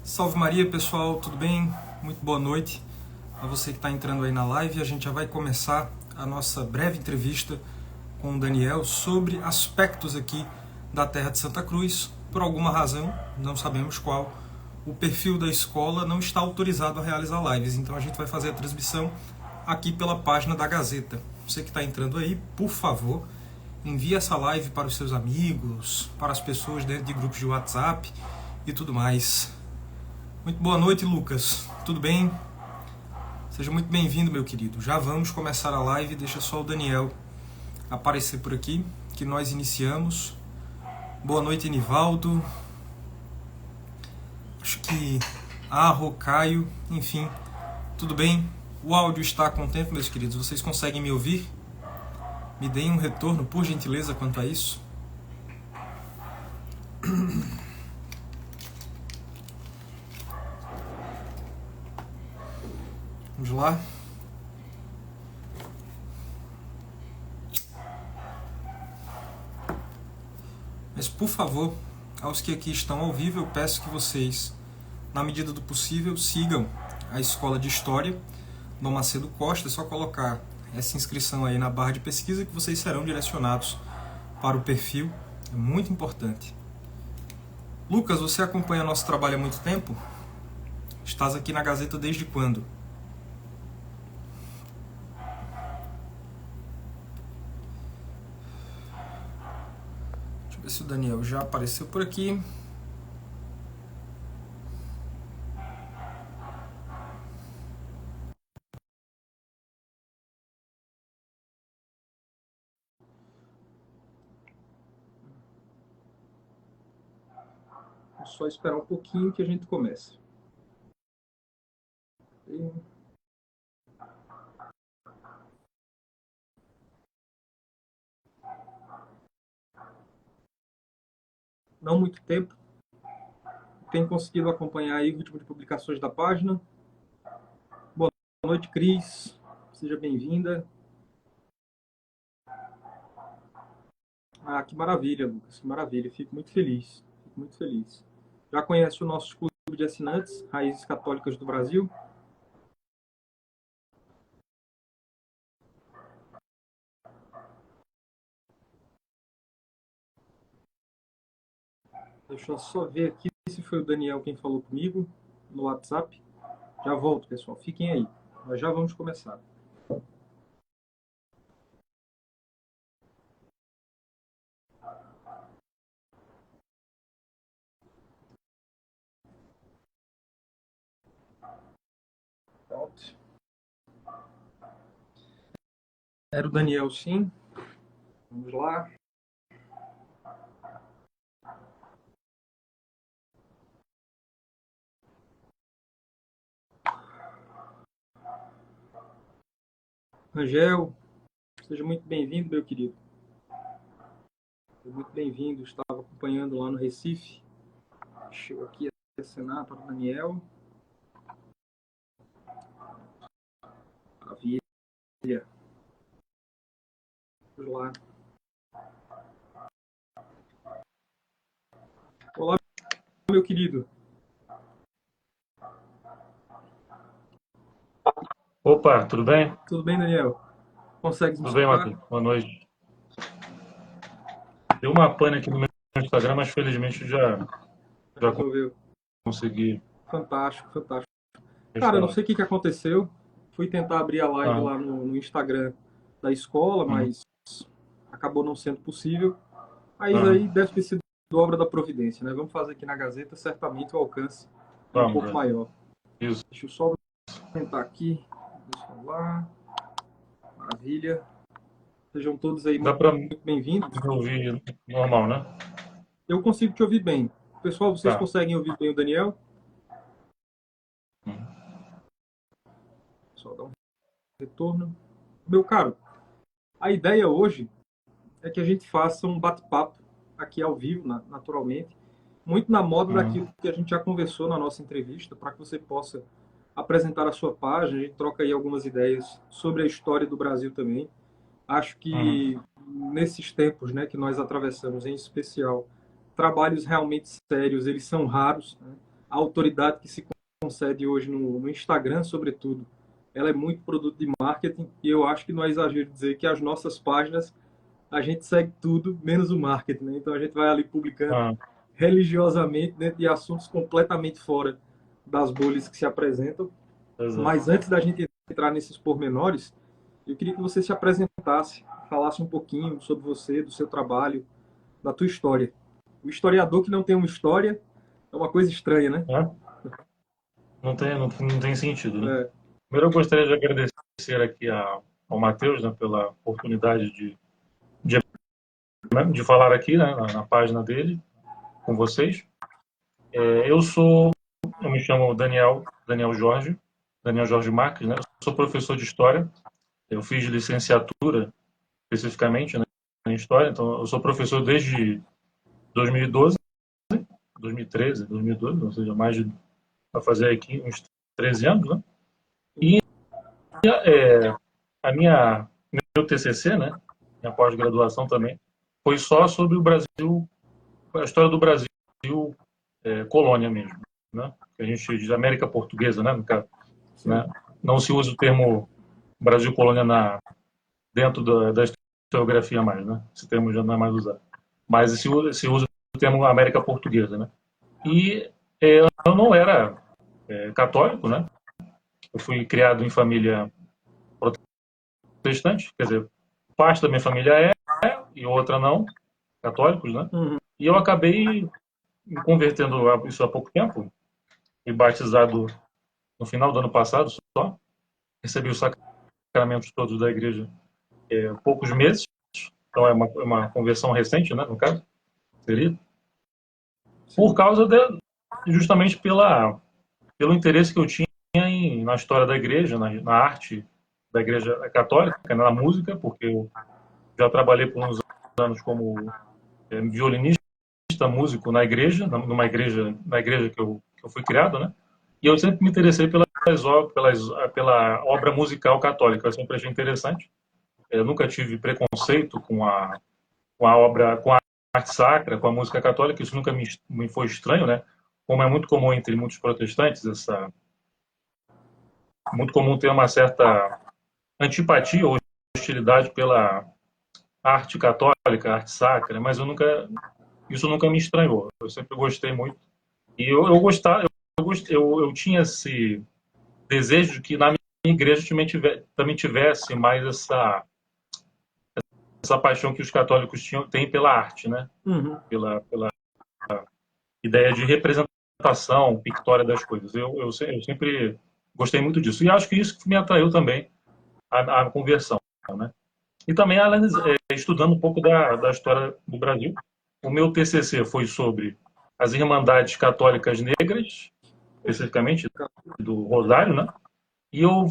Salve Maria, pessoal, tudo bem? Muito boa noite a você que está entrando aí na live. A gente já vai começar a nossa breve entrevista com o Daniel sobre aspectos aqui da Terra de Santa Cruz. Por alguma razão, não sabemos qual, o perfil da escola não está autorizado a realizar lives, então a gente vai fazer a transmissão aqui pela página da Gazeta. Você que está entrando aí, por favor, envie essa live para os seus amigos, para as pessoas dentro de grupos de WhatsApp e tudo mais. Muito boa noite, Lucas. Tudo bem? Seja muito bem-vindo, meu querido. Já vamos começar a live. Deixa só o Daniel aparecer por aqui, que nós iniciamos. Boa noite, Nivaldo. Acho que Arro, Caio, enfim, tudo bem? O áudio está com o tempo, meus queridos. Vocês conseguem me ouvir? Me deem um retorno, por gentileza, quanto a isso. Vamos lá. Mas, por favor, aos que aqui estão ao vivo, eu peço que vocês, na medida do possível, sigam a Escola de História do Macedo Costa. É só colocar essa inscrição aí na barra de pesquisa que vocês serão direcionados para o perfil. É muito importante. Lucas, você acompanha nosso trabalho há muito tempo? Estás aqui na Gazeta desde quando? Deixa eu ver se o Daniel já apareceu por aqui. Vou só esperar um pouquinho que a gente comece. Não muito tempo. Tem conseguido acompanhar aí o ritmo de publicações da página. Boa noite, Cris. Seja bem-vinda. Ah, que maravilha, Lucas. Que maravilha. Fico muito feliz. Fico muito feliz. Já conhece o nosso clube de assinantes, Raízes Católicas do Brasil? Deixa eu só ver aqui se foi o Daniel quem falou comigo no WhatsApp. Já volto, pessoal. Fiquem aí. Nós já vamos começar. Pronto. Era o Daniel, sim. Vamos lá. Rangel, seja muito bem-vindo, meu querido. Seja muito bem-vindo. Estava acompanhando lá no Recife. Deixa eu aqui acenar para o Daniel. Maravilha. Vamos lá. Olá, meu querido. Opa, tudo bem? Tudo bem, Daniel? Consegue me Tudo bem, escutar? Matheus? Boa noite. Deu uma pane aqui no meu Instagram, mas felizmente já Resolveu. consegui Fantástico, fantástico. Cara, eu não restaurar. sei o que aconteceu. Fui tentar abrir a live Ah, lá no Instagram da escola, hum, mas acabou não sendo possível. Mas ah, aí deve ter sido obra da providência, né? Vamos fazer aqui na Gazeta, certamente o alcance é um vamos, pouco maior. isso. Deixa eu só aumentar aqui o celular. Maravilha. Sejam todos aí Dá muito, para muito bem-vindos. me ouvir normal, né? Eu consigo te ouvir bem. Pessoal, vocês Tá. conseguem ouvir bem o Daniel? Hum, Só dar um retorno. Meu caro, a ideia hoje é que a gente faça um bate-papo aqui ao vivo, naturalmente, muito na moda daquilo hum, que a gente já conversou na nossa entrevista, para que você possa apresentar a sua página, a gente troca aí algumas ideias sobre a história do Brasil também. Acho hum, que nesses tempos, né, que nós atravessamos, em especial, trabalhos realmente sérios, eles são raros, né? a autoridade que se concede hoje no Instagram, sobretudo, ela é muito produto de marketing, e eu acho que não é exagero dizer que as nossas páginas, a gente segue tudo, menos o marketing, né? Então a gente vai ali publicando Ah, religiosamente dentro de assuntos completamente fora das bolhas que se apresentam. exato. Mas antes da gente entrar nesses pormenores, eu queria que você se apresentasse, falasse um pouquinho sobre você, do seu trabalho, da tua história. O historiador que não tem uma história é uma coisa estranha, né? Né? Não tem sentido, né? É, Primeiro, eu gostaria de agradecer aqui ao Matheus, né, pela oportunidade de, de falar aqui, né, na página dele, com vocês. Eu me chamo Daniel Jorge Marques, né? Eu sou professor de História. Eu fiz licenciatura, especificamente, né, em História. Então, eu sou professor desde 2012, 2013, 2012, ou seja, vai fazer aqui uns 13 anos, né? E meu TCC, né, minha pós-graduação também, foi só sobre o Brasil, a história do Brasil, colônia mesmo, né? Que a gente diz América Portuguesa, né, no caso, sim. né? Não se usa o termo Brasil colônia dentro da historiografia mais, né? Esse termo já não é mais usado. Mas se usa o termo América Portuguesa, né? E eu não era católico, né? Eu fui criado em família protestante, quer dizer, parte da minha família e outra não, católicos, né? Uhum. E eu acabei me convertendo a isso há pouco tempo, e batizado no final do ano passado só, recebi os sacramentos todos da igreja há poucos meses, então é uma conversão recente, né, no caso, seria, por Sim. causa justamente pelo interesse que eu tinha na história da igreja, na arte da igreja católica, né, na música, porque eu já trabalhei por uns anos como violinista, músico na igreja, na igreja que eu fui criado, né? E eu sempre me interessei pela obra musical católica, eu sempre achei interessante. Eu nunca tive preconceito com a arte sacra, com a música católica, isso nunca me foi estranho, né? Como é muito comum entre muitos protestantes, muito comum ter uma certa antipatia ou hostilidade pela arte católica, arte sacra, mas isso nunca me estranhou. Eu sempre gostei muito. E eu gostava, eu tinha esse desejo de que na minha igreja também tivesse mais essa paixão que os católicos têm pela arte, né? Uhum. Pela ideia de representação pictória das coisas. Eu sempre gostei muito disso. E acho que isso que me atraiu também a conversão, né? E também estudando um pouco da história do Brasil. O meu TCC foi sobre as Irmandades Católicas Negras, Poxa, especificamente do Rosário, né? E eu,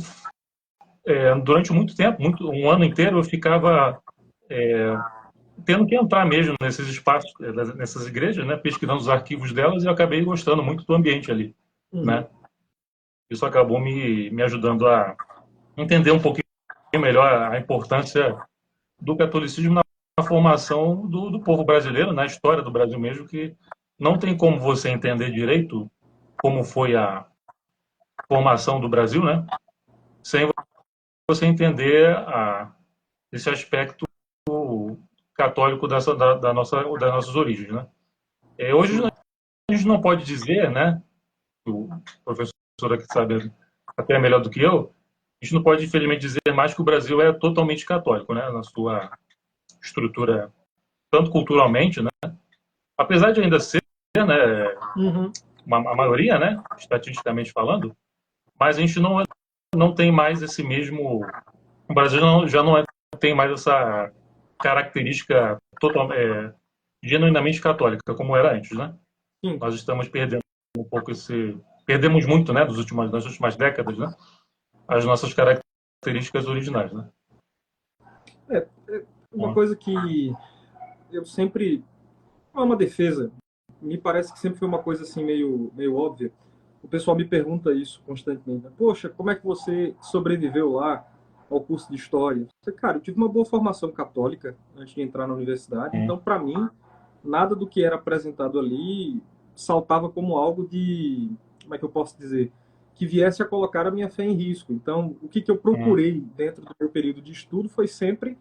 durante muito tempo, um ano inteiro, eu ficava tendo que entrar mesmo nesses espaços, nessas igrejas, né? Pesquisando os arquivos delas e eu acabei gostando muito do ambiente ali, uhum. né? Isso acabou me ajudando a entender um pouquinho melhor a importância do catolicismo na formação do povo brasileiro, na história do Brasil mesmo, que não tem como você entender direito como foi a formação do Brasil, né? Sem você entender esse aspecto católico das nossas origens, né? Hoje Sim. a gente não pode dizer, né? O professor aqui sabe até melhor do que eu, a gente não pode, infelizmente, dizer mais que o Brasil é totalmente católico, né? Na sua estrutura, tanto culturalmente, né? Apesar de ainda ser, né? Uhum. A maioria, né? Estatisticamente falando, mas a gente não tem mais esse mesmo. O Brasil já não tem mais essa característica genuinamente católica, como era antes, né? Sim. Nós estamos perdendo um pouco esse. Perdemos muito, né, nas últimas décadas, né? As nossas características originais, né? É uma coisa que eu sempre. É uma defesa. Me parece que sempre foi uma coisa assim meio óbvia. O pessoal me pergunta isso constantemente. Poxa, como é que você sobreviveu lá ao curso de história? Eu falei, cara, eu tive uma boa formação católica antes de entrar na universidade, então para mim nada do que era apresentado ali saltava como algo de, como é que eu posso dizer, que viesse a colocar a minha fé em risco. Então, o que eu procurei dentro do meu período de estudo foi sempre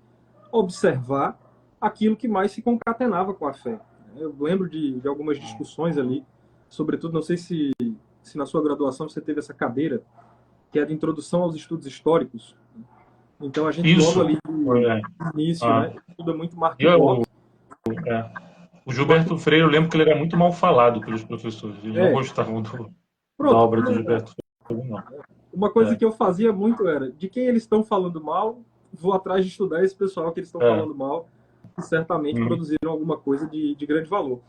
observar aquilo que mais se concatenava com a fé. Eu lembro de algumas discussões ali, sobretudo, não sei se na sua graduação você teve essa cadeira, que é de introdução aos estudos históricos. Então, a gente logo Isso. ali no início, né, estuda muito Mark E o, Bloch. é, o O Mark, Gilberto Freire, eu lembro que ele era muito mal falado pelos professores. Eles não gostavam da pronto, obra do Gilberto Freire, não. uma coisa que eu fazia muito era, de quem eles estão falando mal, vou atrás de estudar esse pessoal que eles estão É, falando mal, que certamente produziram alguma coisa de grande valor.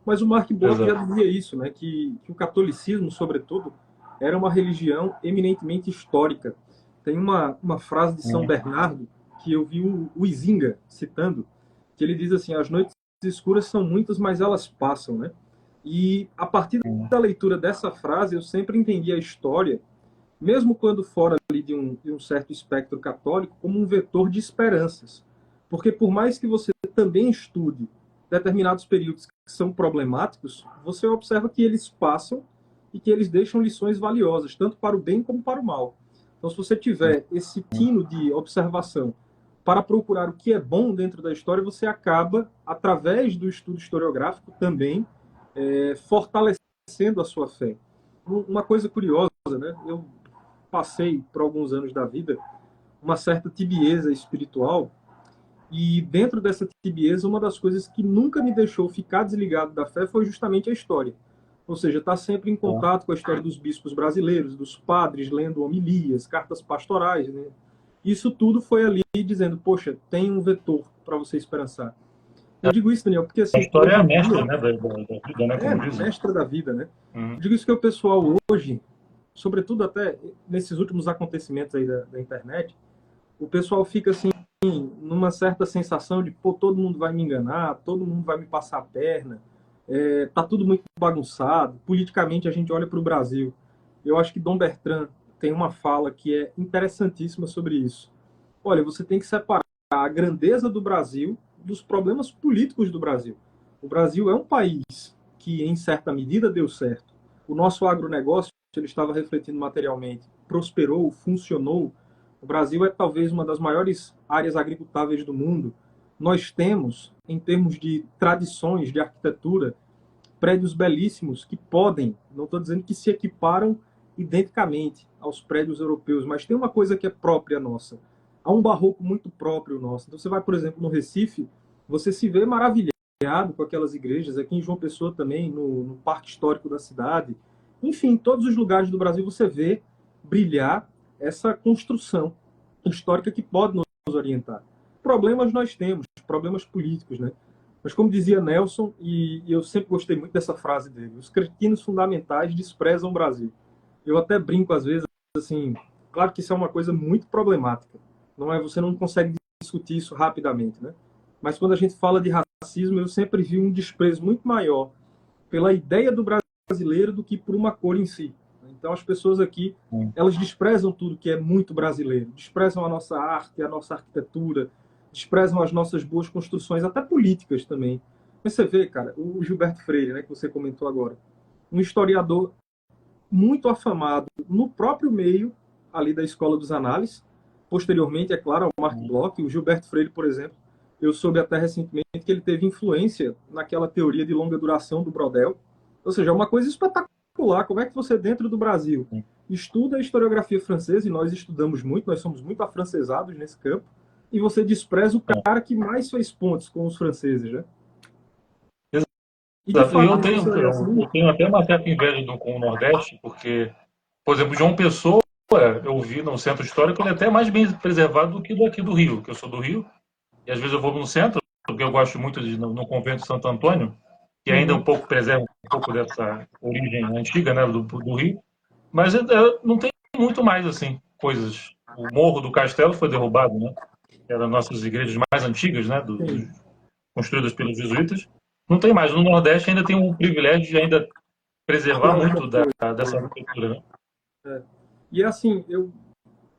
Mas o Mark Bloch já exato. dizia isso, né, que o catolicismo, sobretudo, era uma religião eminentemente histórica. Tem uma frase de São Bernardo que eu vi o Izinga citando, que ele diz assim: as noites escuras são muitas, mas elas passam, né? E a partir da leitura dessa frase, eu sempre entendi a história, mesmo quando fora ali de um certo espectro católico, como um vetor de esperanças. Porque por mais que você também estude determinados períodos que são problemáticos, você observa que eles passam e que eles deixam lições valiosas, tanto para o bem como para o mal. Então, se você tiver esse tino de observação para procurar o que é bom dentro da história, você acaba, através do estudo historiográfico, também fortalecendo a sua fé. Uma coisa curiosa, né? Eu passei por alguns anos da vida uma certa tibieza espiritual, e dentro dessa tibieza, uma das coisas que nunca me deixou ficar desligado da fé foi justamente a história. Ou seja, estar sempre em contato com a história dos bispos brasileiros, dos padres lendo homilias, cartas pastorais, né? Isso tudo foi ali dizendo, poxa, tem um vetor para você esperançar. Eu digo isso, Daniel, porque A assim, história é hoje a em mestra, dia, né, da vida, né, como dizem. mestra da vida, né? Uhum. Eu digo isso que o pessoal hoje, sobretudo até nesses últimos acontecimentos aí da internet, o pessoal fica assim, numa certa sensação de, pô, todo mundo vai me enganar, todo mundo vai me passar a perna, tá tudo muito bagunçado. Politicamente, a gente olha para o Brasil. Eu acho que Dom Bertrand tem uma fala que é interessantíssima sobre isso. Olha, você tem que separar a grandeza do Brasil dos problemas políticos do Brasil. O Brasil é um país que, em certa medida, deu certo. O nosso agronegócio, ele estava refletindo materialmente, prosperou, funcionou. O Brasil é talvez uma das maiores áreas agricultáveis do mundo. Nós temos, em termos de tradições de arquitetura, prédios belíssimos que podem, não estou dizendo que se equiparam identicamente aos prédios europeus, mas tem uma coisa que é própria nossa. Há um barroco muito próprio nosso. Então você vai, por exemplo, no Recife, você se vê maravilhado com aquelas igrejas. Aqui em João Pessoa também, no Parque Histórico da cidade. Enfim, em todos os lugares do Brasil você vê brilhar essa construção histórica que pode nos orientar. Problemas nós temos, problemas políticos, né? Mas como dizia Nelson, e eu sempre gostei muito dessa frase dele, os cretinos fundamentais desprezam o Brasil. Eu até brinco às vezes, assim, claro que isso é uma coisa muito problemática. Não é, você não consegue discutir isso rapidamente, né? Mas quando a gente fala de racismo, eu sempre vi um desprezo muito maior pela ideia do brasileiro do que por uma cor em si. Então as pessoas aqui, elas desprezam tudo que é muito brasileiro, desprezam a nossa arte, a nossa arquitetura, desprezam as nossas boas construções, até políticas também. Mas você vê, cara, o Gilberto Freire, né, que você comentou agora, um historiador muito afamado no próprio meio ali da Escola dos Análises, posteriormente, é claro, ao Mark Bloch. O Gilberto Freire, por exemplo, eu soube até recentemente que ele teve influência naquela teoria de longa duração do Brodel. Ou seja, é uma coisa espetacular. Como é que você, dentro do Brasil, estuda a historiografia francesa, e nós estudamos muito, nós somos muito afrancesados nesse campo, e você despreza o cara que mais fez pontos com os franceses, né? E de Exato. E fato, isso é assim. eu tenho até uma certa inveja com o Nordeste, porque, por exemplo, João Pessoa, eu vi no centro histórico, ele é até mais bem preservado do que daqui do Rio, que eu sou do Rio, e às vezes eu vou no centro, porque eu gosto muito de no convento de Santo Antônio, que ainda um pouco preserva um pouco dessa origem antiga, né, do Rio, mas não tem muito mais assim coisas. O Morro do Castelo foi derrubado, né? Que era das nossas igrejas mais antigas, né, construídas pelos jesuítas. Não tem mais. No Nordeste ainda tem um privilégio de ainda preservar muito dessa arquitetura, né? E é assim,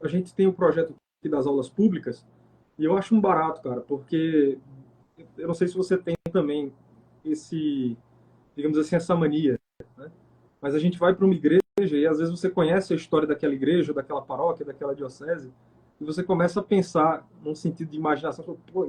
a gente tem um projeto aqui das aulas públicas, e eu acho um barato, cara, porque eu não sei se você tem também esse digamos assim, essa mania, né? Mas a gente vai para uma igreja e às vezes você conhece a história daquela igreja, daquela paróquia, daquela diocese, e você começa a pensar num sentido de imaginação. Pô,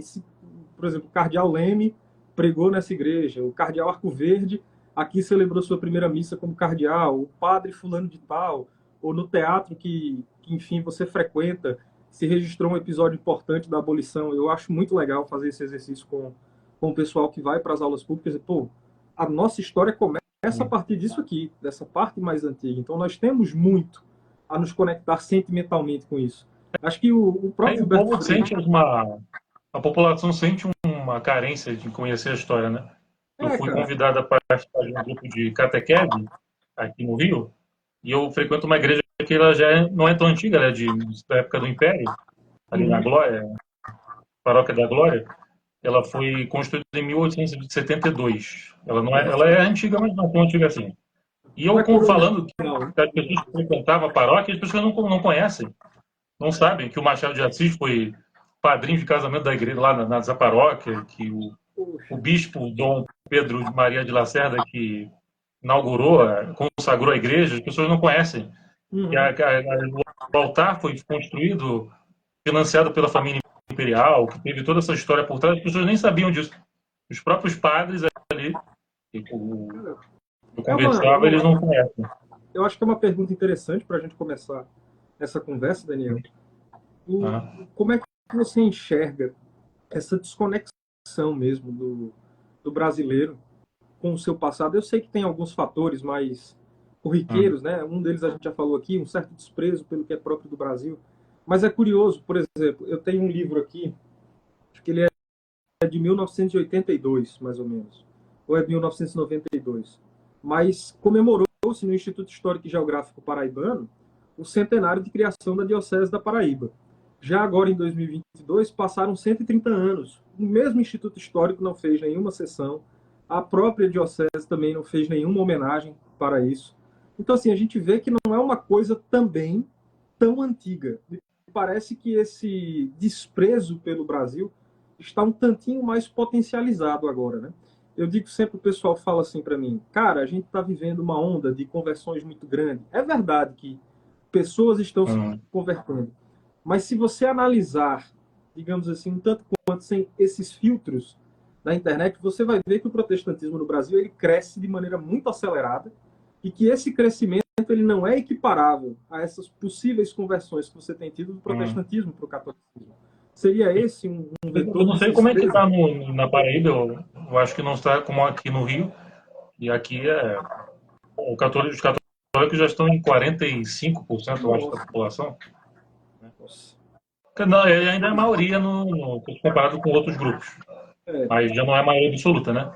por exemplo, o cardeal Leme pregou nessa igreja, o cardeal Arco Verde aqui celebrou sua primeira missa como cardeal, o padre fulano de tal, ou no teatro que enfim, você frequenta, se registrou um episódio importante da abolição. Eu acho muito legal fazer esse exercício com o pessoal que vai para as aulas públicas. E, pô, a nossa história começa a partir disso aqui, dessa parte mais antiga. Então, nós temos muito a nos conectar sentimentalmente com isso. Acho que o próprio O Gilberto povo Freire... sente a população sente uma carência de conhecer a história, né? Eu fui cara. convidado a participar de um grupo de catequese aqui no Rio, e eu frequento uma igreja que ela não é tão antiga, ela é da época do Império, ali na Glória, Paróquia da Glória. Ela foi construída em 1872. Ela é antiga, mas não é tão antiga assim. E eu falando que as pessoas que frequentavam a paróquia, as pessoas não conhecem, não sabem que o Machado de Assis foi padrinho de casamento da igreja lá na paróquia, que o bispo Dom Pedro de Maria de Lacerda, que inaugurou, consagrou a igreja, as pessoas não conhecem. Que o altar foi construído, financiado pela família imperial, que teve toda essa história por trás, as pessoas nem sabiam disso. Os próprios padres ali, que eu conversava, eles não conhecem. Eu acho que é uma pergunta interessante para a gente começar essa conversa, Daniel. Como é que você enxerga essa desconexão mesmo do brasileiro com o seu passado? Eu sei que tem alguns fatores mais corriqueiros, né? Um deles a gente já falou aqui, um certo desprezo pelo que é próprio do Brasil. Mas é curioso, por exemplo, eu tenho um livro aqui, acho que ele é de 1982, mais ou menos, ou é de 1992, mas comemorou-se no Instituto Histórico e Geográfico Paraibano o centenário de criação da Diocese da Paraíba. Já agora, em 2022, passaram 130 anos. O mesmo Instituto Histórico não fez nenhuma sessão, a própria Diocese também não fez nenhuma homenagem para isso. Então, assim, a gente vê que não é uma coisa também tão antiga. Parece que esse desprezo pelo Brasil está um tantinho mais potencializado agora, né? Eu digo sempre, o pessoal fala assim para mim, cara, a gente está vivendo uma onda de conversões muito grande. É verdade que pessoas estão se convertendo, mas se você analisar, digamos assim, um tanto quanto sem esses filtros da internet, você vai ver que o protestantismo no Brasil ele cresce de maneira muito acelerada e que esse crescimento ele não é equiparável a essas possíveis conversões que você tem tido do protestantismo para o catolicismo. Seria esse um vetor? Eu não sei como é que está na Paraíba, eu acho que não está como aqui no Rio, e aqui os católicos já estão em 45%, eu acho, da população. Nossa. Não, ainda é a maioria comparado com outros grupos, mas já não é a maioria absoluta, né?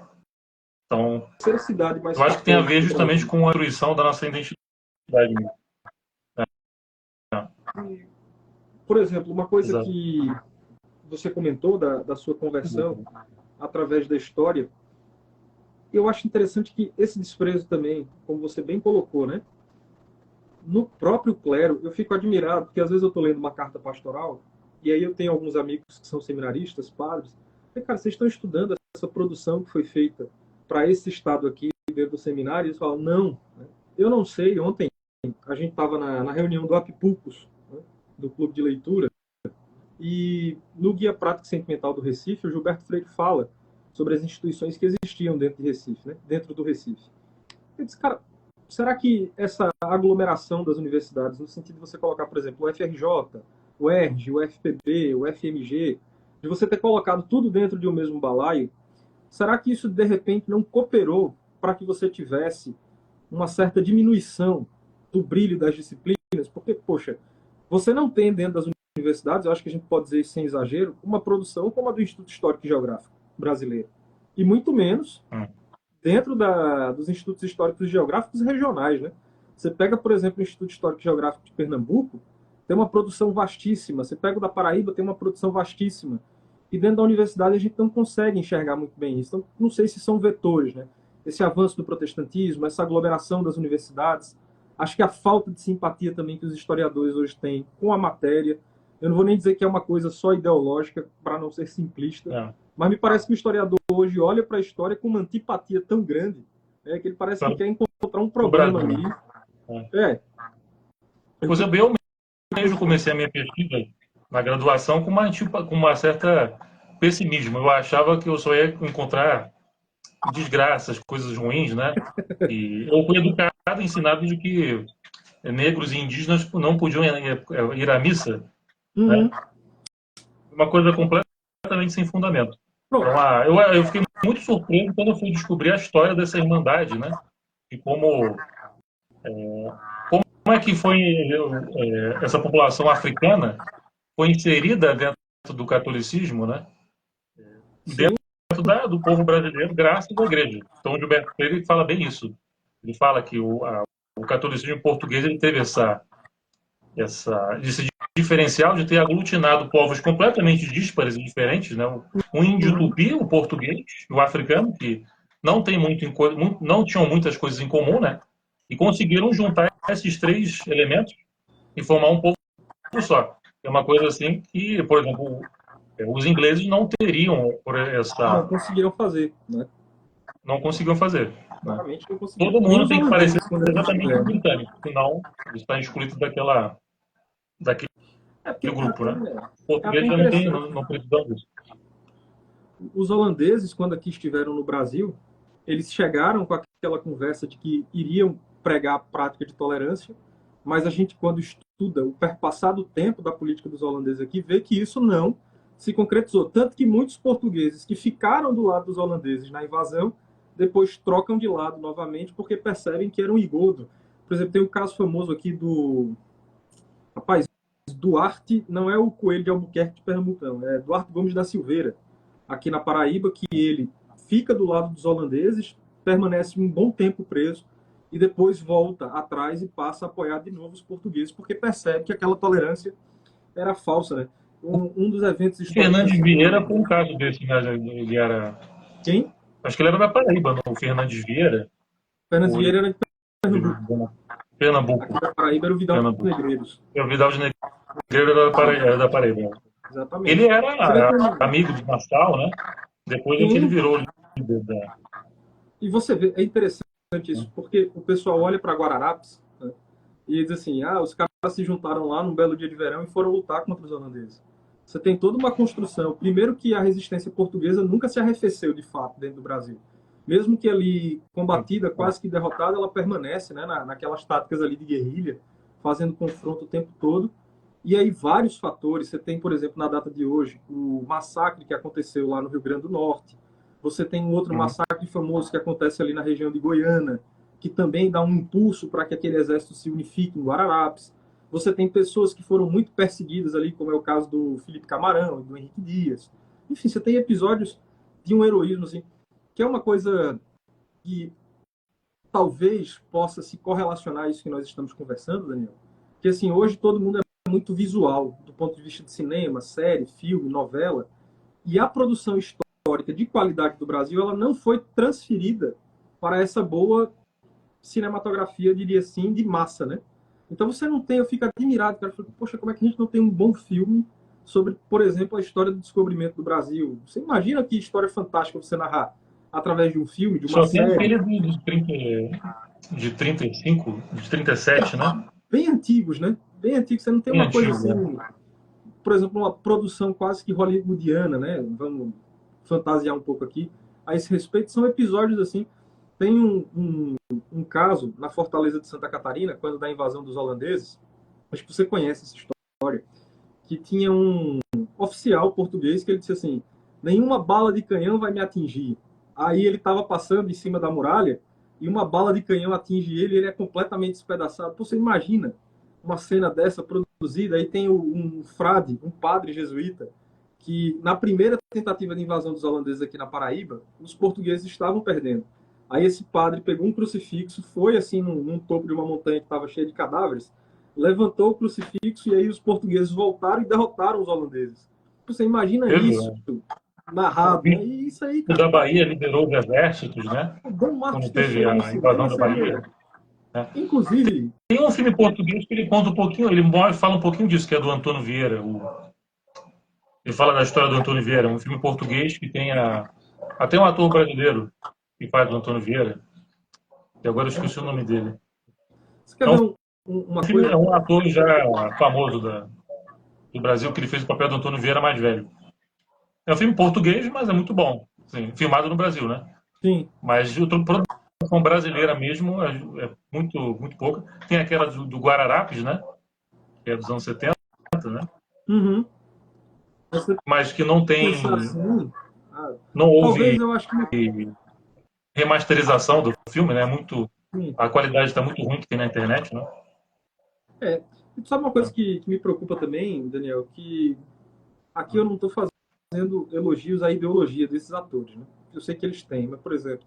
Então, eu acho que tem a ver justamente com a destruição da nossa identidade. Por exemplo, uma coisa que você comentou da sua conversão através da história, eu acho interessante que esse desprezo também, como você bem colocou, né? No próprio clero, eu fico admirado, porque às vezes eu estou lendo uma carta pastoral, e aí eu tenho alguns amigos que são seminaristas, padres, e, cara, vocês estão estudando essa produção que foi feita para esse estado aqui, dentro do seminário, e eles falam, não, eu não sei, ontem a gente estava na reunião do Apipulcos, né, do Clube de Leitura, e no Guia Prático e Sentimental do Recife, o Gilberto Freire fala sobre as instituições que existiam dentro de Recife, né, dentro do Recife. Eu disse, cara, será que essa aglomeração das universidades, no sentido de você colocar, por exemplo, o FRJ, o ERJ, o FPB, o FMG, de você ter colocado tudo dentro de um mesmo balaio, será que isso, de repente, não cooperou para que você tivesse uma certa diminuição do brilho das disciplinas? Porque, poxa, você não tem dentro das universidades, eu acho que a gente pode dizer sem exagero, uma produção como a do Instituto Histórico e Geográfico brasileiro. E muito menos dentro dos institutos históricos e geográficos regionais, né? Você pega, por exemplo, o Instituto Histórico e Geográfico de Pernambuco, tem uma produção vastíssima. Você pega o da Paraíba, tem uma produção vastíssima. E dentro da universidade a gente não consegue enxergar muito bem isso. Então, não sei se são vetores, né? Esse avanço do protestantismo, essa aglomeração das universidades. Acho que a falta de simpatia também que os historiadores hoje têm com a matéria. Eu não vou nem dizer que é uma coisa só ideológica, para não ser simplista, mas me parece que o historiador hoje olha para a história com uma antipatia tão grande, É que ele parece que quer encontrar um O problema Brasil. ali. É. Por exemplo, eu mesmo comecei a minha pesquisa na graduação com uma certa pessimismo. Eu achava que eu só ia encontrar desgraças, coisas ruins, né? E eu fui educado, ensinado de que negros e indígenas não podiam ir à missa, né? Uhum. Uma coisa completamente sem fundamento. Pronto. Então, eu fiquei muito surpreso quando eu fui descobrir a história dessa irmandade, né? E como é que foi essa população africana foi inserida dentro do catolicismo, né? E Sim. dentro do povo brasileiro, graças à igreja. Então, o Gilberto Freire fala bem isso. Ele fala que o catolicismo português ele teve esse diferencial de ter aglutinado povos completamente díspares e diferentes, né? O índio tupi, o português, o africano, que não tem não tinham muitas coisas em comum, né? E conseguiram juntar esses três elementos e formar um povo só. É uma coisa assim que, por exemplo, os ingleses não teriam por Não essa, conseguiram fazer, né? não conseguiam fazer, né? Claramente não conseguiram. Todo Nem mundo os tem que parecer holandeses, quando a gente exatamente tiver, um né? britânico, senão ele está excluído daquele É porque grupo, né? é até Português já não tem, interessante. não precisam disso. Os holandeses, quando aqui estiveram no Brasil, eles chegaram com aquela conversa de que iriam pregar a prática de tolerância, mas a gente, quando estuda o perpassado tempo da política dos holandeses aqui, vê que isso não se concretizou. Tanto que muitos portugueses que ficaram do lado dos holandeses na invasão, depois trocam de lado novamente porque percebem que era um igodo. Por exemplo, tem um caso famoso aqui do... Rapaz, Duarte não é o Coelho de Albuquerque de Pernambucano, é Duarte Gomes da Silveira, aqui na Paraíba, que ele fica do lado dos holandeses, permanece um bom tempo preso e depois volta atrás e passa a apoiar de novo os portugueses, porque percebe que aquela tolerância era falsa, né? Um dos eventos históricos Fernandes assim, Vieira foi um caso desse, né? Ele era, quem? acho que ele era da Paraíba, não? O Fernandes Vieira, Fernandes ou ele, Vieira era de Pernambuco. Pernambuco, Aqui da Paraíba era o Vidal dos Pernambuco. Negreiros. E o Vidal de Negreiro era da Paraíba. Ele Exatamente. Você vê era como... amigo de Nassau, né? Depois é que ele Sim. virou líder da... E você vê, é interessante isso, porque o pessoal olha para Guararapes, né, e diz assim, os caras se juntaram lá num belo dia de verão e foram lutar contra os holandeses. Você tem toda uma construção. Primeiro que a resistência portuguesa nunca se arrefeceu de fato dentro do Brasil. Mesmo que ali combatida, quase que derrotada, ela permanece, né, naquelas táticas ali de guerrilha, fazendo confronto o tempo todo. E aí vários fatores. Você tem, por exemplo, na data de hoje, o massacre que aconteceu lá no Rio Grande do Norte. Você tem um outro massacre famoso que acontece ali na região de Goiânia, que também dá um impulso para que aquele exército se unifique em Guararapes. Você tem pessoas que foram muito perseguidas ali, como é o caso do Felipe Camarão e do Henrique Dias. Enfim, você tem episódios de um heroísmo, assim, que é uma coisa que talvez possa se correlacionar a isso que nós estamos conversando, Daniel. Porque, assim, hoje todo mundo é muito visual, do ponto de vista de cinema, série, filme, novela, e a produção histórica de qualidade do Brasil, ela não foi transferida para essa boa cinematografia, eu diria assim, de massa, né? Então você não tem, eu fico admirado, cara, poxa, como é que a gente não tem um bom filme sobre, por exemplo, a história do descobrimento do Brasil? Você imagina que história fantástica você narrar através de um filme, de uma Só tem série? aquele de 35, de 37, né? Bem antigos, né? Bem antigos, você não tem Bem uma coisa antigo, assim, né? por exemplo, uma produção quase que hollywoodiana, né? Vamos fantasiar um pouco aqui. A esse respeito, são episódios assim. Tem um caso na Fortaleza de Santa Catarina, quando da invasão dos holandeses, acho que você conhece essa história, que tinha um oficial português que ele disse assim, nenhuma bala de canhão vai me atingir. Aí ele estava passando em cima da muralha e uma bala de canhão atinge ele e ele é completamente despedaçado. Você imagina uma cena dessa produzida, aí tem um frade, um padre jesuíta, que na primeira tentativa de invasão dos holandeses aqui na Paraíba, os portugueses estavam perdendo. Aí esse padre pegou um crucifixo, foi assim num topo de uma montanha que estava cheia de cadáveres, levantou o crucifixo e aí os portugueses voltaram e derrotaram os holandeses. Você imagina isso narrado, né? E isso aí, O cara, da Bahia liderou os exércitos, né? o Dom Marcos Quando teve Teixeira no a invasão cinema da Bahia. seria... Né? Inclusive, Tem um filme português que ele conta um pouquinho, fala um pouquinho disso, que é do Antônio Vieira. Ele fala da história do Antônio Vieira, um filme português que tem até um ator brasileiro que faz o Antônio Vieira. E agora eu esqueci o nome dele. Você quer É ver um, uma filme, coisa? é um ator já famoso do Brasil, que ele fez o papel do Antônio Vieira mais velho. É um filme português, mas é muito bom. Sim, filmado no Brasil, né? Sim. Mas a produção brasileira mesmo é muito pouca. Tem aquela do Guararapes, né? Que é dos anos 70, né? Uhum. Você Mas que não pensar tem, assim, ah, não talvez houve eu acho que remasterização do filme, né? Muito, sim. a qualidade está muito ruim que tem na internet, né? É. E sabe uma coisa que me preocupa também, Daniel, que aqui eu não estou fazendo elogios à ideologia desses atores, né? Eu sei que eles têm, mas, por exemplo,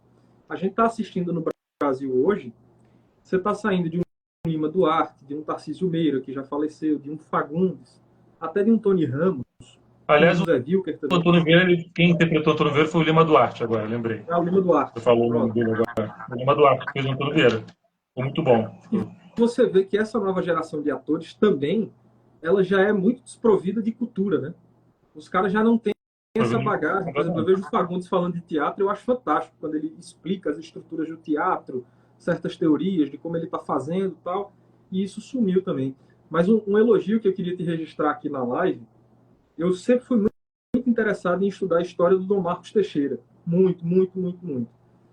a gente está assistindo no Brasil hoje, você está saindo de um Lima Duarte, de um Tarcísio Meira, que já faleceu, de um Fagundes, até de um Tony Ramos, um Aliás, o José Wilker também. Antônio Vieira, quem interpretou o Antônio Vieira foi o Lima Duarte, agora, lembrei. É o Lima Você Duarte. falou o nome Pronto. dele agora. O Lima Duarte que fez o Antônio Vieira. Foi muito bom. E você vê que essa nova geração de atores também, ela já é muito desprovida de cultura, né? Os caras já não têm essa bagagem. Por exemplo, eu vejo o Fagundes falando de teatro, eu acho fantástico quando ele explica as estruturas do teatro, certas teorias de como ele está fazendo e tal, e isso sumiu também. Mas um elogio que eu queria te registrar aqui na live, eu sempre fui muito interessado em estudar a história do Dom Marcos Teixeira. Muito, muito, muito, muito.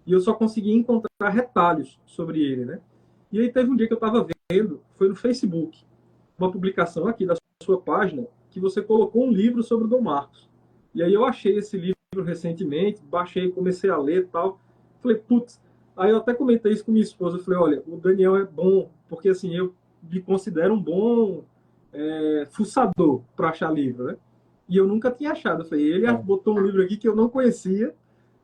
E eu só consegui encontrar retalhos sobre ele, né? E aí teve um dia que eu estava vendo, foi no Facebook, uma publicação aqui da sua página, que você colocou um livro sobre o Dom Marcos. E aí eu achei esse livro recentemente, baixei, comecei a ler e tal. Falei, putz, aí eu até comentei isso com minha esposa. Eu falei, olha, o Daniel é bom, porque assim, eu me considero um bom fuçador para achar livro, né? E eu nunca tinha achado. Eu falei, ele botou um livro aqui que eu não conhecia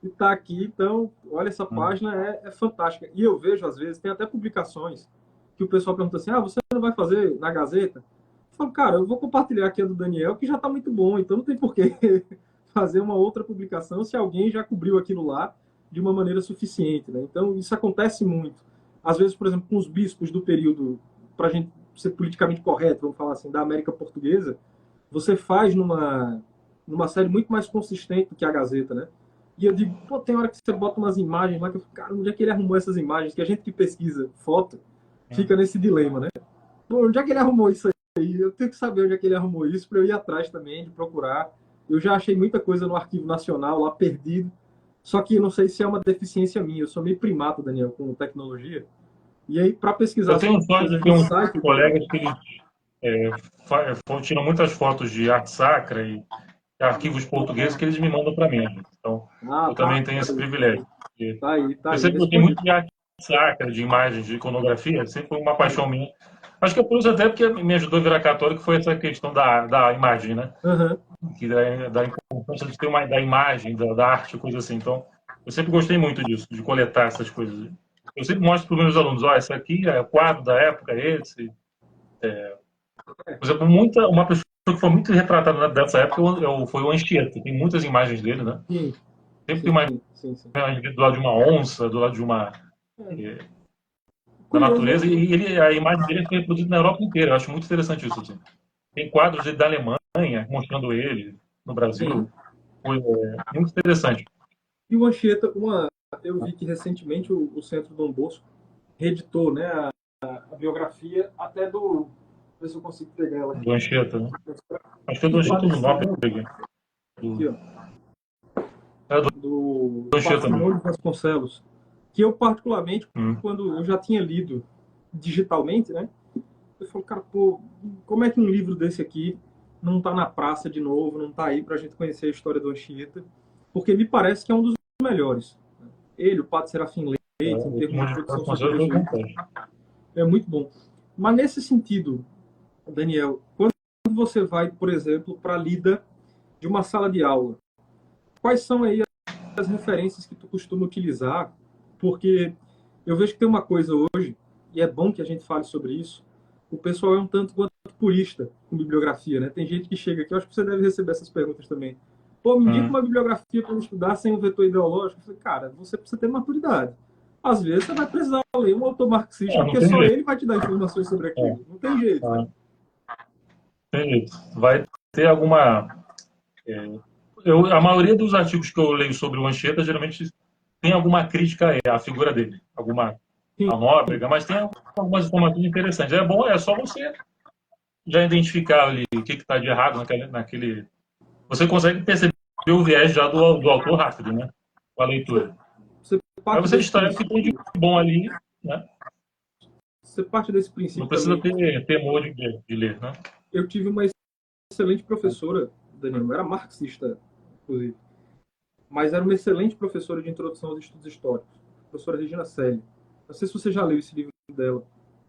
e está aqui. Então, olha, essa página é fantástica. E eu vejo, às vezes, tem até publicações que o pessoal pergunta assim, você não vai fazer na Gazeta? Eu falo, cara, eu vou compartilhar aqui a do Daniel, que já está muito bom, então não tem por que fazer uma outra publicação se alguém já cobriu aquilo lá de uma maneira suficiente, né? Então, isso acontece muito. Às vezes, por exemplo, com os bispos do período, para a gente ser politicamente correto, vamos falar assim, da América Portuguesa, você faz numa série muito mais consistente do que a Gazeta, né? E eu digo, pô, tem hora que você bota umas imagens lá que eu fico, cara, onde é que ele arrumou essas imagens? Que a gente que pesquisa foto fica nesse dilema, né? Pô, onde é que ele arrumou isso aí? Eu tenho que saber onde é que ele arrumou isso para eu ir atrás também, de procurar. Eu já achei muita coisa no Arquivo Nacional lá perdido, só que eu não sei se é uma deficiência minha. Eu sou meio primata, Daniel, com tecnologia. E aí, para pesquisar Eu tenho sorte de ter uns site, colegas que eles tiram muitas fotos de arte sacra e arquivos portugueses que eles me mandam para mim. Então, eu também tenho esse privilégio. Tá aí, Eu sempre gostei respondido. muito de arte sacra, de imagens, de iconografia, sempre foi uma paixão minha. Acho que é por isso até porque me ajudou a virar católico foi essa questão da imagem, né? Que da importância de ter da imagem, da arte, coisa assim. Então, eu sempre gostei muito disso, de coletar essas coisas. Eu sempre mostro para os meus alunos, esse aqui é o quadro da época, esse. Por exemplo, uma pessoa que foi muito retratada dessa época foi o Anchieta. Tem muitas imagens dele, né? Sim, Sempre tem uma imagem do lado de uma onça, do lado de uma da natureza, e a imagem dele foi reproduzida na Europa inteira. Eu acho muito interessante isso. Assim. Tem quadros dele da Alemanha mostrando ele no Brasil. Foi muito interessante. E o Anchieta, eu vi que recentemente o Centro Dom Bosco reeditou, né, a biografia até do... Ver se eu consigo pegar ela aqui. Do Anchieta, né? Acho que é do Anchieta do Nóbrega. Aqui, ó. Do Anchieta Patrimônio Vasconcelos. Que eu, particularmente, quando eu já tinha lido digitalmente, né? Eu falo, cara, pô, como é que um livro desse aqui não tá na praça de novo, não tá aí pra gente conhecer a história do Anchieta? Porque me parece que é um dos melhores. Ele, o Padre Serafim Leite, em termos de produção sobre é muito bom. Mas nesse sentido, Daniel, quando você vai, por exemplo, para a lida de uma sala de aula, quais são aí as referências que tu costuma utilizar? Porque eu vejo que tem uma coisa hoje, e é bom que a gente fale sobre isso, o pessoal é um tanto quanto purista com bibliografia, né? Tem gente que chega aqui, eu acho que você deve receber essas perguntas também. Pô, me indica uma bibliografia para eu estudar sem um vetor ideológico. Eu falei, cara, você precisa ter maturidade. Às vezes você vai precisar ler um autor marxista, porque só ele vai te dar informações sobre aquilo. Não tem jeito. Né? Tem jeito. Vai ter alguma... a maioria dos artigos que eu leio sobre o Anchieta, geralmente tem alguma crítica à figura dele. Sim. a Nóbrega, mas tem algumas informações interessantes. É bom, é só você já identificar ali o que está de errado naquele. Você consegue perceber o viés já do autor rápido, né? Com a Você, leitura. você Aí parte você desse extrai o que tem de princípio, bom ali, né? você parte desse Não princípio precisa também. ter temor de ler, né? Eu tive uma excelente professora, Daniel, era marxista, inclusive, mas era uma excelente professora de introdução aos estudos históricos, a professora Regina Celi. Não sei se você já leu esse livro dela,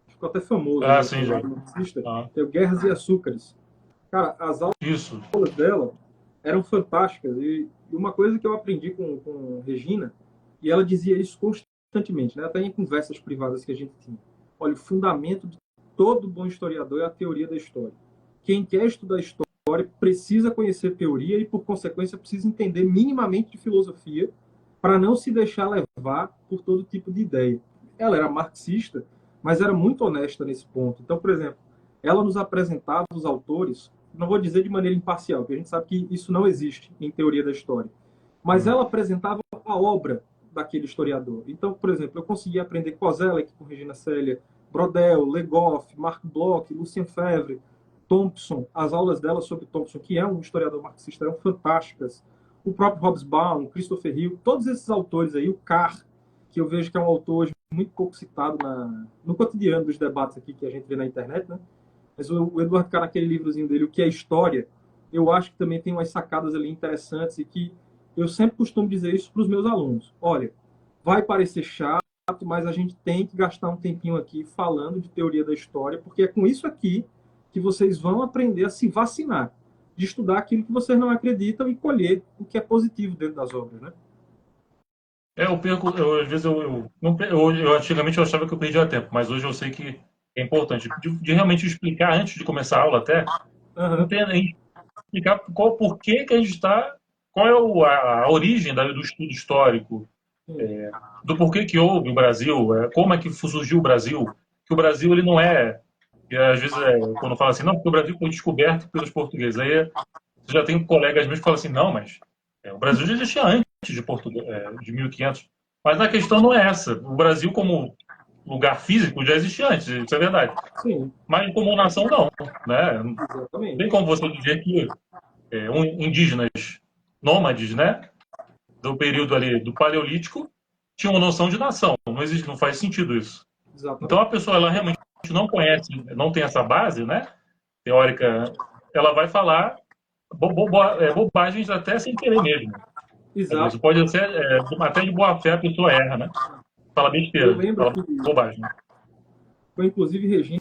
ficou até famoso Ah, aí, sim, esse já. lado marxista, Ah, que é o Guerras e Açúcares. Cara, as isso. aulas dela eram fantásticas, e uma coisa que eu aprendi com Regina, e ela dizia isso constantemente, né? Até em conversas privadas que a gente tinha. Olha, o fundamento de todo bom historiador é a teoria da história. Quem quer estudar história precisa conhecer teoria e, por consequência, precisa entender minimamente de filosofia para não se deixar levar por todo tipo de ideia. Ela era marxista, mas era muito honesta nesse ponto. Então, por exemplo, ela nos apresentava os autores, não vou dizer de maneira imparcial, porque a gente sabe que isso não existe em teoria da história, mas ela apresentava a obra daquele historiador. Então, por exemplo, eu conseguia aprender Koselleck com Regina Célia, Brodel, Legoff, Marc Bloch, Lucien Febvre, Thompson. As aulas dela sobre Thompson, que é um historiador marxista, eram fantásticas. O próprio Hobsbawm, Christopher Hill, todos esses autores aí, o Carr, que eu vejo que é um autor hoje muito pouco citado no cotidiano dos debates aqui que a gente vê na internet, né? Mas o Eduardo Carr, naquele livrozinho dele, O que é História, eu acho que também tem umas sacadas ali interessantes e que eu sempre costumo dizer isso para os meus alunos. Olha, vai parecer chato, mas a gente tem que gastar um tempinho aqui falando de teoria da história, porque é com isso aqui que vocês vão aprender a se vacinar, de estudar aquilo que vocês não acreditam e colher o que é positivo dentro das obras, né? Eu perco, às vezes eu antigamente eu achava que eu perdia tempo, mas hoje eu sei que é importante de realmente explicar antes de começar a aula até, Uhum. entender, explicar por que a gente está, qual é a origem do estudo histórico, do porquê que houve o Brasil, como é que surgiu o Brasil, que o Brasil ele não é, e às vezes quando fala assim, não, porque o Brasil foi descoberto pelos portugueses, aí você já tem colegas meus que falam assim, não, mas o Brasil já existia antes de Portugal, de 1500. Mas a questão não é essa. O Brasil como lugar físico já existia antes, isso é verdade. Sim, Mas como nação não, né? Não exatamente. tem como você dizer que indígenas nômades, né, do período ali do Paleolítico tinham uma noção de nação. Não existe, não faz sentido isso. Então Exatamente. a pessoa ela realmente não conhece, não tem essa base, né, teórica, ela vai falar bobagens até sem querer mesmo. Às vezes Exato. pode ser até de boa fé a pessoa erra, né? Fala Eu besteira, lembro fala que bobagem. foi inclusive Regina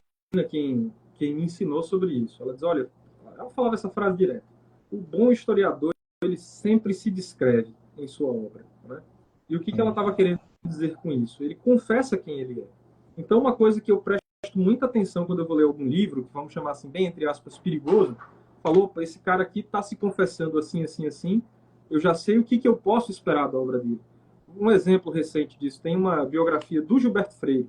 quem me ensinou sobre isso. Ela diz, olha, ela falava essa frase direto. O bom historiador, ele sempre se descreve em sua obra, né? E o que ela estava querendo dizer com isso? Ele confessa quem ele é. Então, uma coisa que eu presto muita atenção quando eu vou ler algum livro, que vamos chamar assim, bem entre aspas, perigoso, falou, esse cara aqui está se confessando assim, assim, assim, eu já sei o que eu posso esperar da obra dele. Um exemplo recente disso, tem uma biografia do Gilberto Freire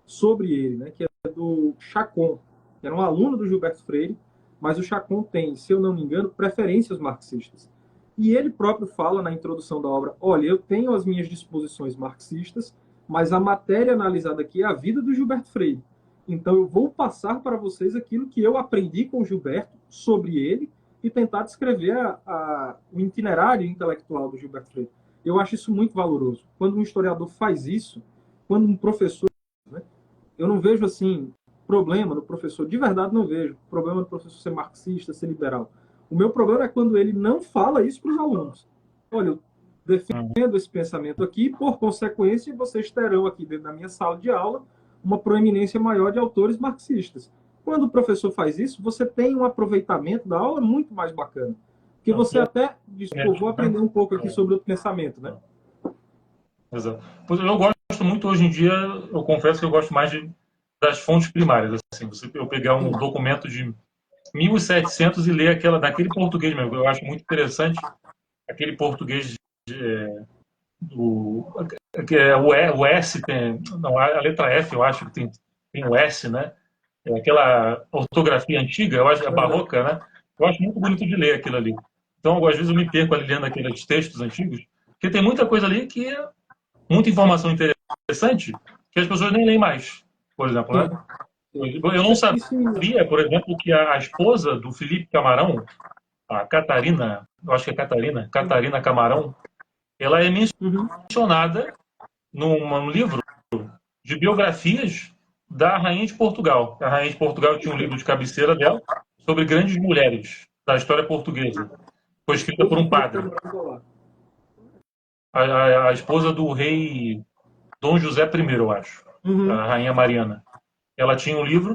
sobre ele, né, que é do Chacon, que era um aluno do Gilberto Freire, mas o Chacon tem, se eu não me engano, preferências marxistas. E ele próprio fala na introdução da obra, olha, eu tenho as minhas disposições marxistas, mas a matéria analisada aqui é a vida do Gilberto Freire. Então eu vou passar para vocês aquilo que eu aprendi com o Gilberto sobre ele e tentar descrever o itinerário intelectual do Gilberto Freire. Eu acho isso muito valoroso. Quando um historiador faz isso, quando um professor, né, eu não vejo assim problema no professor, de verdade não vejo problema no professor ser marxista, ser liberal. O meu problema é quando ele não fala isso para os alunos. Olha, eu defendo esse pensamento aqui, e, por consequência, vocês terão aqui dentro da minha sala de aula uma proeminência maior de autores marxistas. Quando o professor faz isso, você tem um aproveitamento da aula muito mais bacana. Porque você até diz, pô, vou aprender um pouco aqui sobre o pensamento, né? Exato. Pois eu gosto muito hoje em dia, eu confesso que eu gosto mais das fontes primárias. Assim, eu pegar um documento de 1700 e ler daquele português mesmo. Eu acho muito interessante aquele português do, que é o S, não, a letra F, eu acho que tem o S, né? Aquela ortografia antiga, eu acho, barroca, né? Eu acho muito bonito de ler aquilo ali. Então, às vezes eu me perco ali lendo aqueles textos antigos, porque tem muita coisa ali que é muita informação interessante, que as pessoas nem leem mais, por exemplo, né? Eu não sabia, por exemplo, que a esposa do Felipe Camarão, a Catarina, eu acho que é Catarina Camarão, ela é mencionada num livro de biografias da Rainha de Portugal. A Rainha de Portugal tinha um livro de cabeceira dela sobre grandes mulheres da história portuguesa. Foi escrita por um padre. A esposa do rei Dom José I, eu acho. A Rainha Mariana. Ela tinha um livro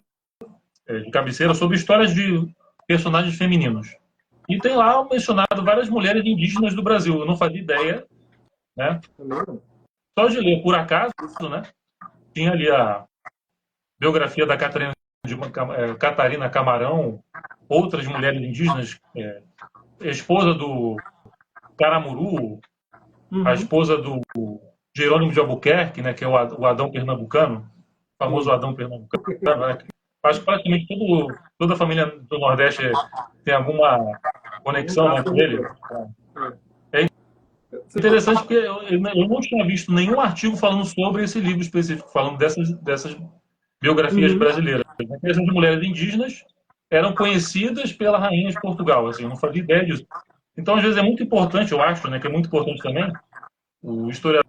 de cabeceira sobre histórias de personagens femininos. E tem lá mencionado várias mulheres indígenas do Brasil. Eu não fazia ideia, né? Só de ler, por acaso, né? Tinha ali a biografia da Catarina Camarão, outras mulheres indígenas, esposa do Caramuru, a esposa do Jerônimo de Albuquerque, né, que é o Adão Pernambucano, o famoso Adão Pernambucano, né? Acho que praticamente toda a família do Nordeste tem alguma conexão, né, com ele. É interessante porque eu não tinha visto nenhum artigo falando sobre esse livro específico, falando dessas biografias brasileiras. Essas mulheres indígenas eram conhecidas pela rainha de Portugal, assim, eu não fazia ideia disso. Então, às vezes, é muito importante, eu acho, né, que é muito importante também, o historiador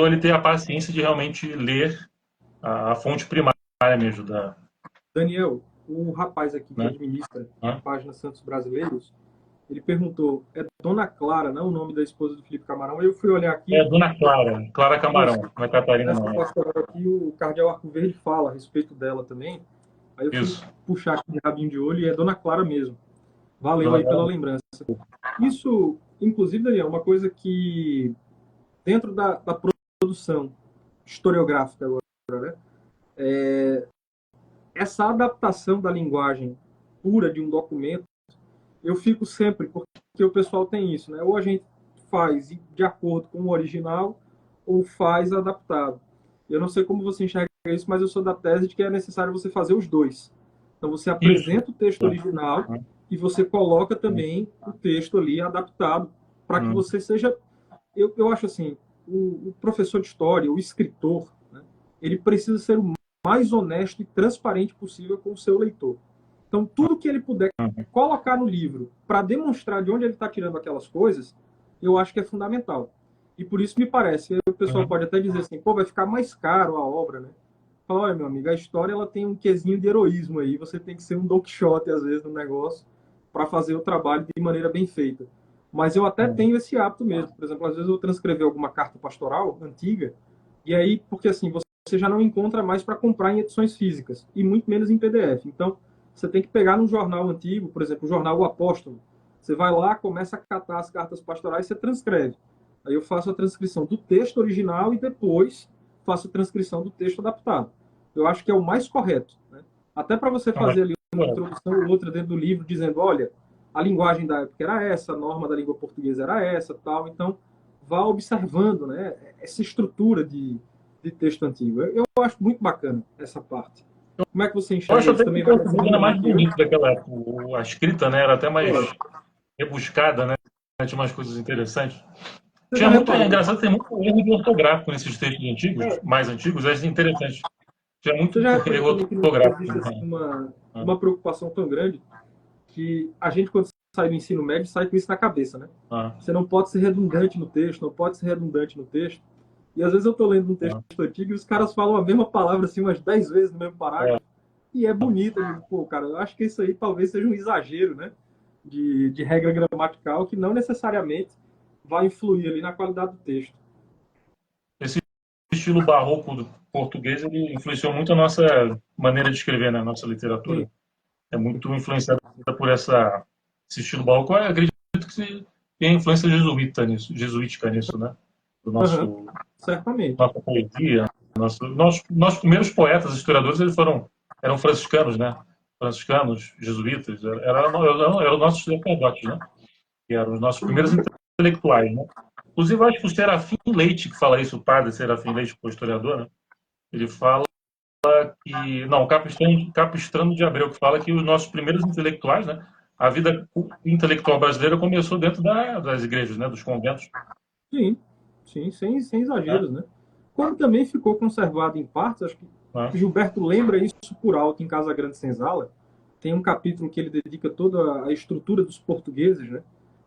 ele ter a paciência de realmente ler a fonte primária mesmo da... Daniel, o rapaz aqui que administra a página Santos Brasileiros, ele perguntou, é Dona Clara, não o nome da esposa do Felipe Camarão? Eu fui olhar aqui... É Dona Clara, Clara Camarão, não é Catarina, não. Nessa pastoral aqui, o Cardeal Arco Verde fala a respeito dela também. Aí eu fui puxar aqui de rabinho de olho e é Dona Clara mesmo. Valeu aí pela lembrança. Isso, inclusive, Daniel, uma coisa que, dentro da produção historiográfica agora, né? Essa adaptação da linguagem pura de um documento, eu fico sempre, porque o pessoal tem isso, né? Ou a gente faz de acordo com o original, ou faz adaptado. Eu não sei como você enxerga isso, mas eu sou da tese de que é necessário você fazer os dois. Então você apresenta o texto original e você coloca também o texto ali adaptado para que você seja... Eu acho assim, o professor de história, o escritor, né, ele precisa ser o mais honesto e transparente possível com o seu leitor. Então, tudo que ele puder colocar no livro para demonstrar de onde ele está tirando aquelas coisas, eu acho que é fundamental. E por isso me parece, o pessoal pode até dizer assim, pô, vai ficar mais caro a obra, né? Fala, olha, meu amigo, a história ela tem um quesinho de heroísmo aí, você tem que ser um Don Quixote, às vezes, no negócio, para fazer o trabalho de maneira bem feita. Mas eu até tenho esse hábito mesmo. Por exemplo, às vezes eu transcrever alguma carta pastoral antiga, e aí, porque assim, você já não encontra mais para comprar em edições físicas, e muito menos em PDF. Então, você tem que pegar num jornal antigo, por exemplo, o jornal O Apóstolo. Você vai lá, começa a catar as cartas pastorais e você transcreve. Aí eu faço a transcrição do texto original e depois faço a transcrição do texto adaptado. Eu acho que é o mais correto, né? Até para você fazer ali uma introdução ou outra dentro do livro, dizendo, olha, a linguagem da época era essa, a norma da língua portuguesa era essa, tal. Então, vá observando, né, essa estrutura de texto antigo. Eu acho muito bacana essa parte. Como é que você enxerga isso? Também vai era mais bonito daquela época. A escrita, né, era até mais rebuscada, né? Tinha umas coisas interessantes. É engraçado, tem muito erro de ortográfico nesses textos antigos, mais antigos, é interessante. Tinha muito erro ortográfico. Existe uma preocupação tão grande que a gente, quando sai do ensino médio, sai com isso na cabeça, né? Você não pode ser redundante no texto, não pode ser redundante no texto. E às vezes eu estou lendo um texto antigo e os caras falam a mesma palavra assim umas 10 vezes no mesmo parágrafo. E é bonito. Eu digo, pô, cara, eu acho que isso aí talvez seja um exagero, né? De regra gramatical que não necessariamente vai influir ali na qualidade do texto. Esse estilo barroco do português ele influenciou muito a nossa maneira de escrever, né? A nossa literatura. Sim. É muito influenciada por esse estilo barroco. Eu acredito que tem influência jesuítica nisso, né? Do nosso, certamente. Nossa poesia. Nossos primeiros poetas, historiadores, eram franciscanos, né? Franciscanos, jesuítas. Eram os nossos sacerdotes, né? Que eram os nossos primeiros intelectuais, né? Inclusive, eu acho que o Serafim Leite, que fala isso, o padre Serafim Leite, que foi historiador, né? Ele fala que... Não, Capistrano de Abreu, que fala que os nossos primeiros intelectuais, né? A vida intelectual brasileira começou dentro das igrejas, né? Dos conventos. Sim, sem exageros, né? como também ficou conservado em partes. Acho que né? Gilberto lembra isso por alto em Casa Grande Senzala. Tem um capítulo que ele dedica toda a estrutura dos portugueses, né?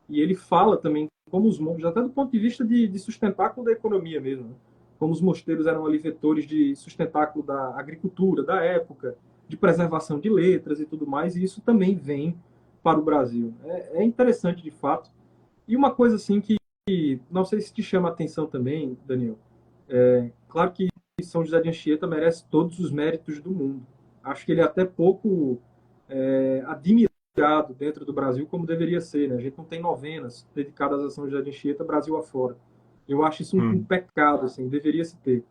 E ele fala também como os monges, até do ponto de vista de sustentáculo da economia mesmo, né? Como os mosteiros eram ali vetores de sustentáculo da agricultura, da época, de preservação de letras e tudo mais, e isso também vem para o Brasil. É interessante, de fato. E uma coisa assim que não sei se te chama a atenção também, Daniel. Claro que São José de Anchieta merece todos os méritos do mundo. Acho que ele é até pouco admirado dentro do Brasil como deveria ser. Né? A gente não tem novenas dedicadas a São José de Anchieta Brasil afora. Eu acho isso um pecado, assim, deveria se ter.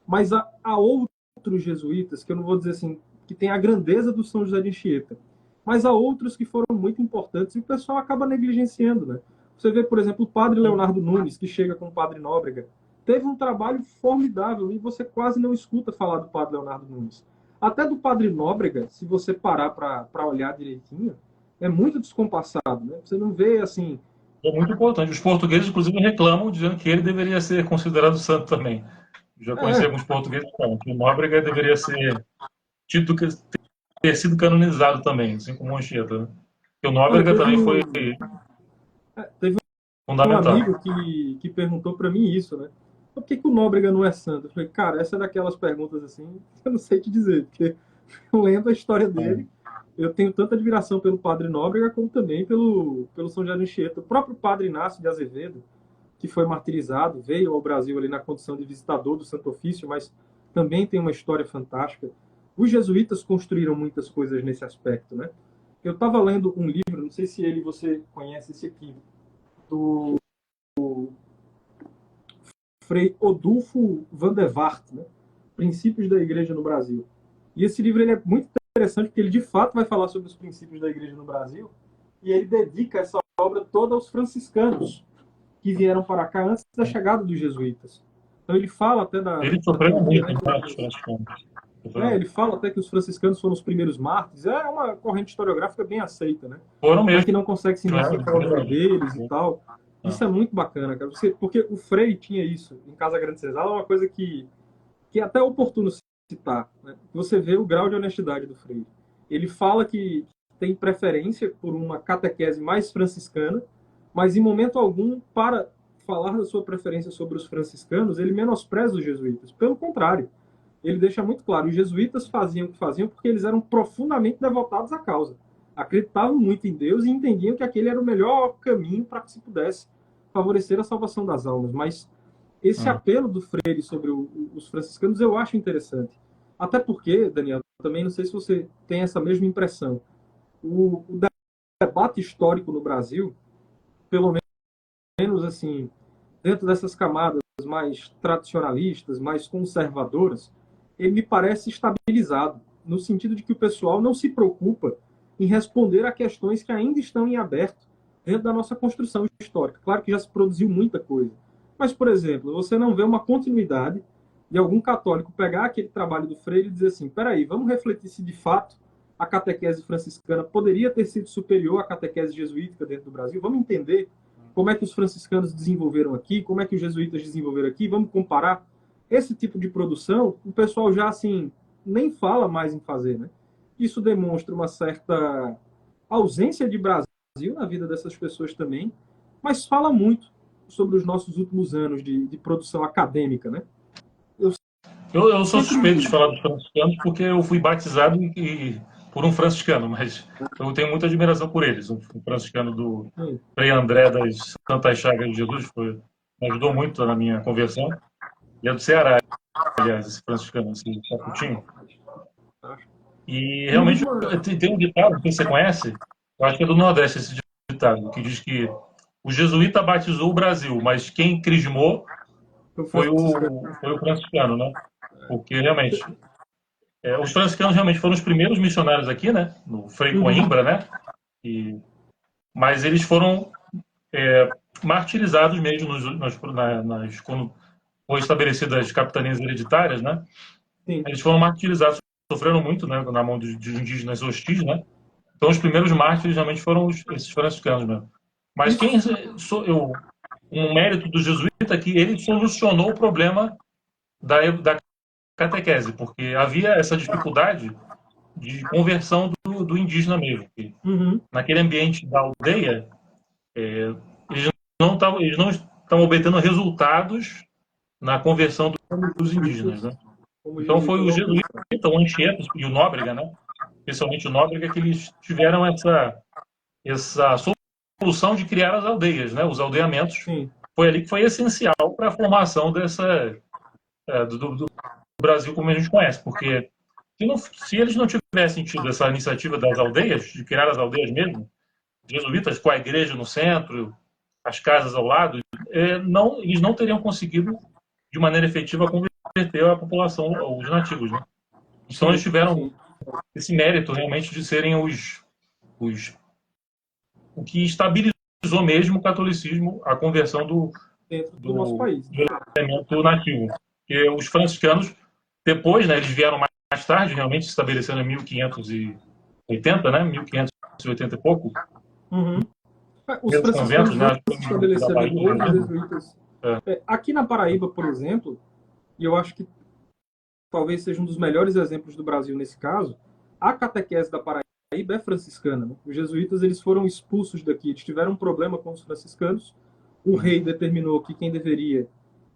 Mas há outros jesuítas, que eu não vou dizer assim, que tem a grandeza do São José de Anchieta, mas há outros que foram muito importantes e o pessoal acaba negligenciando, né? Você vê, por exemplo, o padre Leonardo Nunes, que chega com o padre Nóbrega, teve um trabalho formidável e você quase não escuta falar do padre Leonardo Nunes. Até do padre Nóbrega, se você parar para olhar direitinho, é muito descompassado, né? Você não vê assim. É muito importante. Os portugueses, inclusive, reclamam, dizendo que ele deveria ser considerado santo também. Já conheci alguns portugueses que falam que o Nóbrega deveria ser tido ter sido canonizado também, assim como o Anchieta. Né? Porque o Olha, Nóbrega também foi teve um fundamental. amigo que perguntou para mim isso, né? Por que o Nóbrega não é santo? Eu falei, cara, essa é daquelas perguntas assim, eu não sei te dizer, porque lendo a história dele, eu tenho tanta admiração pelo padre Nóbrega como também pelo São José de Anchieta. O próprio padre Inácio de Azevedo, que foi martirizado, veio ao Brasil ali na condição de visitador do Santo Ofício, mas também tem uma história fantástica. Os jesuítas construíram muitas coisas nesse aspecto, né? Eu estava lendo um livro, não sei se você conhece esse aqui, do Frei Odulfo van der Vaart, né? Princípios da Igreja no Brasil. E esse livro ele é muito interessante porque ele de fato vai falar sobre os princípios da Igreja no Brasil e ele dedica essa obra toda aos franciscanos que vieram para cá antes da chegada dos jesuítas. Então ele fala até Ele da sofreu teoria, muito, né? Ele fala até que os franciscanos foram os primeiros mártires. É uma corrente historiográfica bem aceita, né? Foram Mas mesmo. que não consegue se identificar o nome deles e tal. Isso é muito bacana, cara. Porque o Frei tinha isso em Casa Grande Senzala, é uma coisa que é até oportuno citar. Né? Você vê o grau de honestidade do Frei. Ele fala que tem preferência por uma catequese mais franciscana, mas em momento algum, para falar da sua preferência sobre os franciscanos, ele menospreza os jesuítas. Pelo contrário, ele deixa muito claro, os jesuítas faziam o que faziam porque eles eram profundamente devotados à causa. Acreditavam muito em Deus e entendiam que aquele era o melhor caminho para que se pudesse favorecer a salvação das almas. Mas esse apelo do Freire sobre os franciscanos eu acho interessante. Até porque, Daniel, também não sei se você tem essa mesma impressão. O debate histórico no Brasil, pelo menos assim, dentro dessas camadas mais tradicionalistas, mais conservadoras, ele me parece estabilizado, no sentido de que o pessoal não se preocupa em responder a questões que ainda estão em aberto dentro da nossa construção histórica. Claro que já se produziu muita coisa, mas, por exemplo, você não vê uma continuidade de algum católico pegar aquele trabalho do Freire e dizer assim, peraí, vamos refletir se de fato a catequese franciscana poderia ter sido superior à catequese jesuítica dentro do Brasil, vamos entender como é que os franciscanos desenvolveram aqui, como é que os jesuítas desenvolveram aqui, vamos comparar. Esse tipo de produção, o pessoal já assim nem fala mais em fazer, né? Isso demonstra uma certa ausência de Brasil na vida dessas pessoas também, mas fala muito sobre os nossos últimos anos de produção acadêmica, né? Eu sou suspeito de falar dos franciscanos porque eu fui batizado por um franciscano, mas eu tenho muita admiração por eles. Um franciscano do Frei André das Santas Chagas de Jesus me ajudou muito na minha conversão. Ele é do Ceará, aliás, esse franciscano, esse Caputinho. E realmente tem um ditado, não sei se você conhece, eu acho que é do Nordeste esse ditado, que diz que o jesuíta batizou o Brasil, mas quem crismou foi o franciscano, né? Porque realmente os franciscanos realmente foram os primeiros missionários aqui, né? No Frei Coimbra, né? Mas eles foram martirizados mesmo quando foram estabelecidas as capitanias hereditárias, né? Sim. Eles foram martirizados, sofreram muito, né? Na mão de indígenas hostis, né? Então os primeiros mártires realmente foram esses franciscanos mesmo. Mas um mérito do jesuíta é que ele solucionou o problema da catequese, porque havia essa dificuldade de conversão do indígena mesmo. Uhum. Naquele ambiente da aldeia, eles não estão obtendo resultados na conversão dos indígenas, né? Como Então foi o jesuítas jesuíta, alcançaram. o Anchieta e o Nóbrega, né? Especialmente o Nóbrega, que eles tiveram essa solução de criar as aldeias, né? Os aldeamentos. Sim. Foi ali que foi essencial para a formação do Brasil como a gente conhece, porque se eles não tivessem tido essa iniciativa das aldeias, de criar as aldeias mesmo, jesuítas com a igreja no centro, as casas ao lado, eles não teriam conseguido, de maneira efetiva, converter a população, os nativos, né? Então eles Sim, tiveram sim. esse mérito realmente de serem o que estabilizou mesmo o catolicismo, a conversão Dentro do nosso do, país. do elemento nativo. Porque os franciscanos, depois, né, eles vieram mais tarde, realmente se estabeleceram em 1580, né, 1580 e pouco, Uhum. Os primeiros conventos, franciscanos né, vão acho que se foi da estabelecer Bahia, não depois, os lembro. jesuítas. Aqui na Paraíba, por exemplo, e eu acho que talvez seja um dos melhores exemplos do Brasil nesse caso, a catequese da Paraíba é franciscana. Né? Os jesuítas eles foram expulsos daqui, eles tiveram um problema com os franciscanos. O rei determinou que quem deveria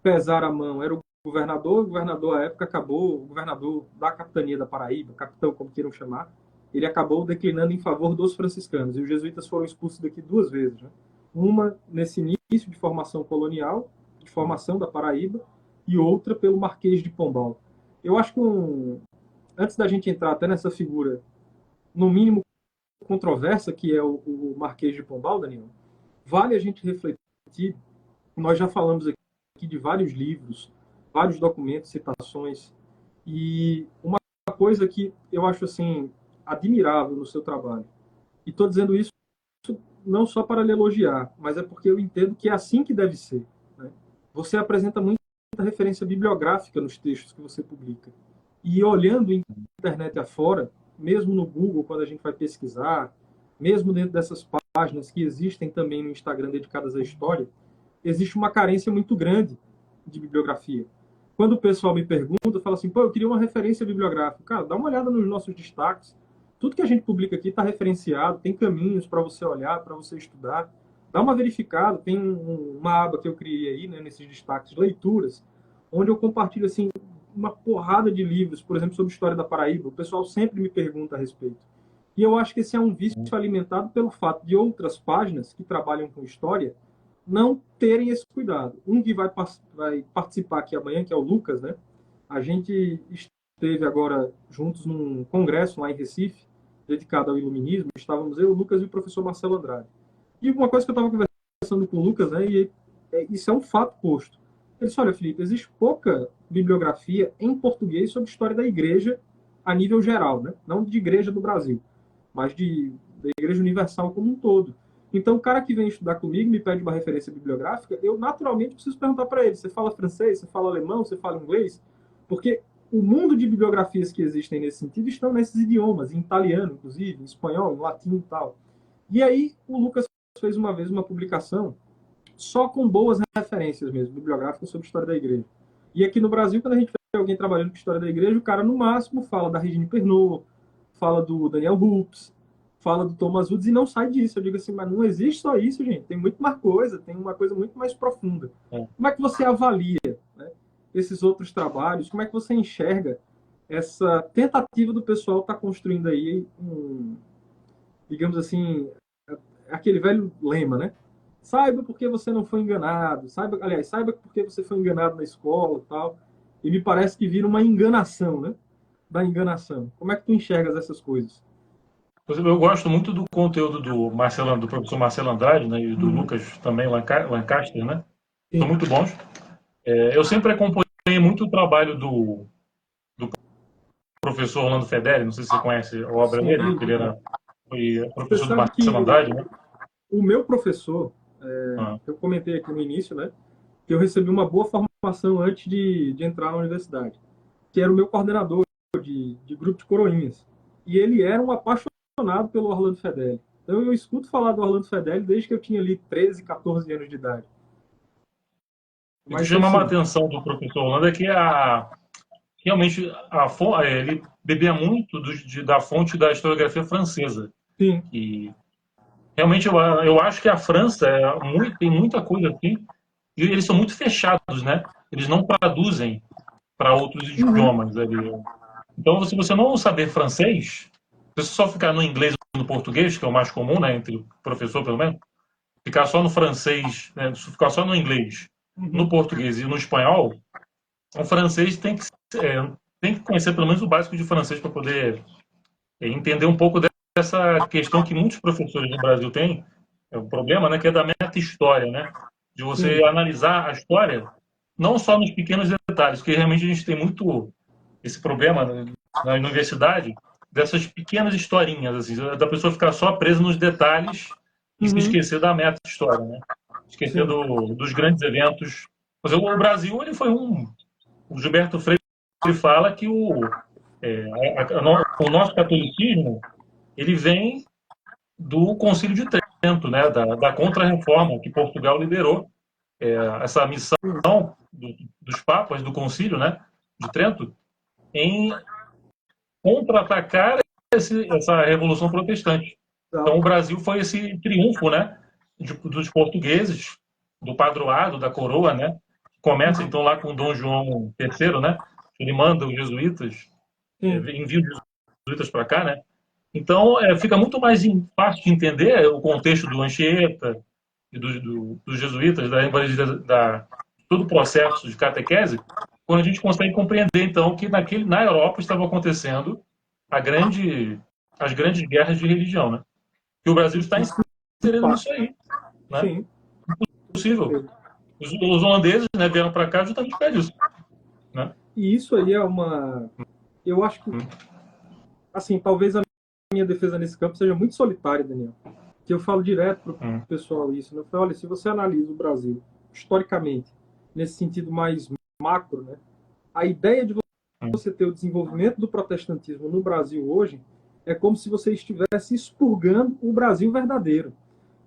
pesar a mão era o governador à época acabou, o governador da capitania da Paraíba, capitão, como queiram chamar, ele acabou declinando em favor dos franciscanos. E os jesuítas foram expulsos daqui duas vezes. Né? Uma nesse início de formação colonial, de formação da Paraíba, e outra pelo Marquês de Pombal. Eu acho que antes da gente entrar até nessa figura, no mínimo controversa, que é o Marquês de Pombal, Daniel, vale a gente refletir. Nós já falamos aqui de vários livros, vários documentos, citações, e uma coisa que eu acho assim admirável no seu trabalho. E estou dizendo isso não só para lhe elogiar, mas é porque eu entendo que é assim que deve ser. Né? Você apresenta muita referência bibliográfica nos textos que você publica. E olhando em internet afora, mesmo no Google, quando a gente vai pesquisar, mesmo dentro dessas páginas que existem também no Instagram dedicadas à história, existe uma carência muito grande de bibliografia. Quando o pessoal me pergunta, fala assim, pô, eu queria uma referência bibliográfica. Cara, dá uma olhada nos nossos destaques. Tudo que a gente publica aqui está referenciado, tem caminhos para você olhar, para você estudar. Dá uma verificada, tem uma aba que eu criei aí, né, nesses destaques, leituras, onde eu compartilho assim uma porrada de livros, por exemplo, sobre a história da Paraíba. O pessoal sempre me pergunta a respeito. E eu acho que esse é um vício alimentado pelo fato de outras páginas que trabalham com história não terem esse cuidado. Um que vai participar aqui amanhã, que é o Lucas, né? A gente esteve agora juntos num congresso lá em Recife, dedicado ao iluminismo. Estávamos eu, o Lucas e o professor Marcelo Andrade. E uma coisa que eu estava conversando com o Lucas, né? E isso é um fato posto. Ele disse, olha, Felipe, existe pouca bibliografia em português sobre a história da igreja a nível geral, né? Não de igreja do Brasil, mas da igreja universal como um todo. Então, o cara que vem estudar comigo me pede uma referência bibliográfica, eu naturalmente preciso perguntar para ele, você fala francês, você fala alemão, você fala inglês? Porque o mundo de bibliografias que existem nesse sentido estão nesses idiomas, em italiano, inclusive, em espanhol, em latim e tal. E aí, o Lucas fez uma vez uma publicação só com boas referências mesmo, bibliográficas sobre a história da igreja. E aqui no Brasil, quando a gente vê alguém trabalhando com história da igreja, o cara, no máximo, fala da Regine Pernod, fala do Daniel Hoops, fala do Thomas Woods e não sai disso. Eu digo assim, mas não existe só isso, gente. Tem muito mais coisa, tem uma coisa muito mais profunda. Como é que você avalia, né, esses outros trabalhos? Como é que você enxerga essa tentativa do pessoal estar construindo aí digamos assim, aquele velho lema, né? Saiba porque você não foi enganado. Saiba porque você foi enganado na escola e tal. E me parece que vira uma enganação, né? Da enganação. Como é que tu enxergas essas coisas? Eu gosto muito do conteúdo do professor Marcelo Andrade, né, e do Lucas também, Lancaster, né? São Sim. muito bons. Eu sempre acompanhei muito o trabalho do professor Orlando Fedeli, não sei se você conhece a obra Sim. dele, que ele foi Você professor do sabe que Marcelo Andrade, né? o meu professor, eu comentei aqui no início, né? Que eu recebi uma boa formação antes de entrar na universidade. Que era o meu coordenador de grupo de coroinhas. E ele era um apaixonado pelo Orlando Fedeli. Então eu escuto falar do Orlando Fedeli desde que eu tinha ali 13, 14 anos de idade. O que Mas chama a assim, atenção do professor Holanda é que realmente ele bebia muito da fonte da historiografia francesa. sim. E realmente eu acho que a França tem muita coisa assim, e eles são muito fechados, né? Eles não traduzem para outros Uhum. idiomas ali. Então, se você não saber francês, se você só ficar no inglês ou no português, que é o mais comum, né, entre o professor pelo menos, ficar só no francês, né, ficar só no inglês, no Uhum. português e no espanhol, o francês tem que conhecer pelo menos o básico de francês para poder entender um pouco dessa questão que muitos professores no Brasil têm, é um problema, né, que é da meta-história, né, de você Sim. analisar a história não só nos pequenos detalhes, porque realmente a gente tem muito esse problema na universidade dessas pequenas historinhas, assim, da pessoa ficar só presa nos detalhes e se Uhum. esquecer da meta-história, né? Esquecer Sim. dos grandes eventos. Mas o Brasil, ele foi o Gilberto Freire fala que o nosso catolicismo ele vem do Concílio de Trento, né, da Contra-Reforma que Portugal liderou, essa missão Sim. dos papas do Concílio, né, de Trento, em contra-atacar essa revolução protestante. Então o Exato. Brasil foi esse triunfo, né, dos portugueses, do padroado, da coroa, né, começa Uhum. então lá com Dom João III, né, ele manda os jesuítas, Sim. envia os jesuítas para cá, né. Então fica muito mais fácil de entender o contexto do Anchieta e dos jesuítas, todo o processo de catequese, quando a gente consegue compreender então que na Europa estava acontecendo a grande, as grandes guerras de religião, né? E o Brasil está inserido nisso aí, né? Sim. Possível. Os holandeses, né, vieram para cá justamente por causa disso, né? E isso aí é uma. Eu acho que, assim, talvez a minha defesa nesse campo seja muito solitária, Daniel. Que eu falo direto pro Hum. pessoal isso, né? Eu falo, olha, se você analisa o Brasil historicamente, nesse sentido mais macro, né? A ideia de você ter o desenvolvimento do protestantismo no Brasil hoje é como se você estivesse expurgando o Brasil verdadeiro.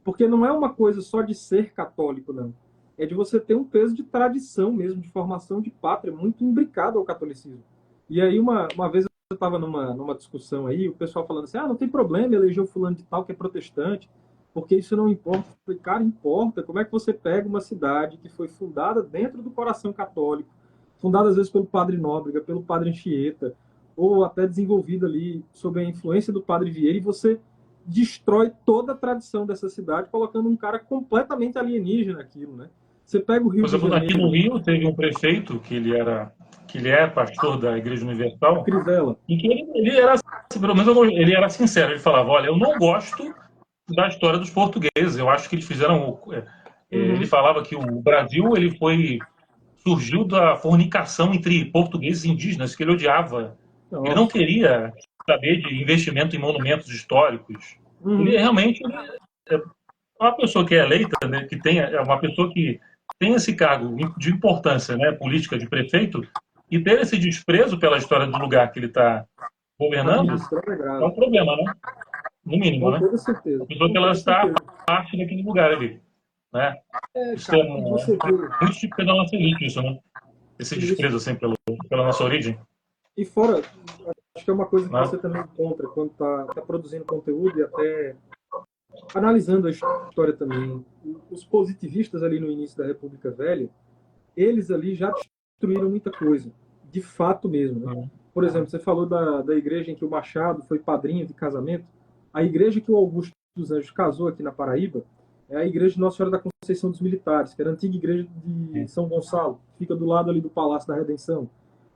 Porque não é uma coisa só de ser católico, não. É de você ter um peso de tradição mesmo, de formação de pátria, muito imbricado ao catolicismo. E aí, uma vez eu estava numa discussão aí, o pessoal falando assim, não tem problema eleger o fulano de tal que é protestante, porque isso não importa. Eu falei, cara, importa. Como é que você pega uma cidade que foi fundada dentro do coração católico, fundada às vezes pelo padre Nóbrega, pelo padre Anchieta, ou até desenvolvida ali sob a influência do padre Vieira, e você destrói toda a tradição dessa cidade, colocando um cara completamente alienígena naquilo, né? Você pega o Rio Por de exemplo, aqui Janeiro, no Rio teve um prefeito que ele é pastor da Igreja Universal Crivella. e que ele era, pelo menos ele era sincero, ele falava, olha, eu não gosto da história dos portugueses, eu acho que eles fizeram, ele Uhum. falava que o Brasil surgiu da fornicação entre portugueses e indígenas, que ele odiava. Ele não Nossa. queria saber de investimento em monumentos históricos. Ele Uhum. realmente é uma pessoa que é eleita, né, é uma pessoa que tem esse cargo de importância, né, política de prefeito, e ter esse desprezo pela história do lugar que ele está governando Administrando é é grave. um problema, né? No mínimo, Com né? toda certeza. A pessoa Com que ela toda está certeza. parte daquele lugar ali, né? É, Isso é cara, e você vê muito típico da nossa elite, isso, né? Esse isso. desprezo assim pela nossa origem, E fora, acho que é uma coisa que né? você também encontra quando tá produzindo conteúdo e até analisando a história também. Os positivistas ali no início da República Velha, eles ali já destruíram muita coisa, de fato mesmo, né? Por exemplo, você falou da igreja em que o Machado foi padrinho de casamento. A igreja que o Augusto dos Anjos casou aqui na Paraíba é a igreja de Nossa Senhora da Conceição dos Militares, que era a antiga igreja de São Gonçalo, que fica do lado ali do Palácio da Redenção.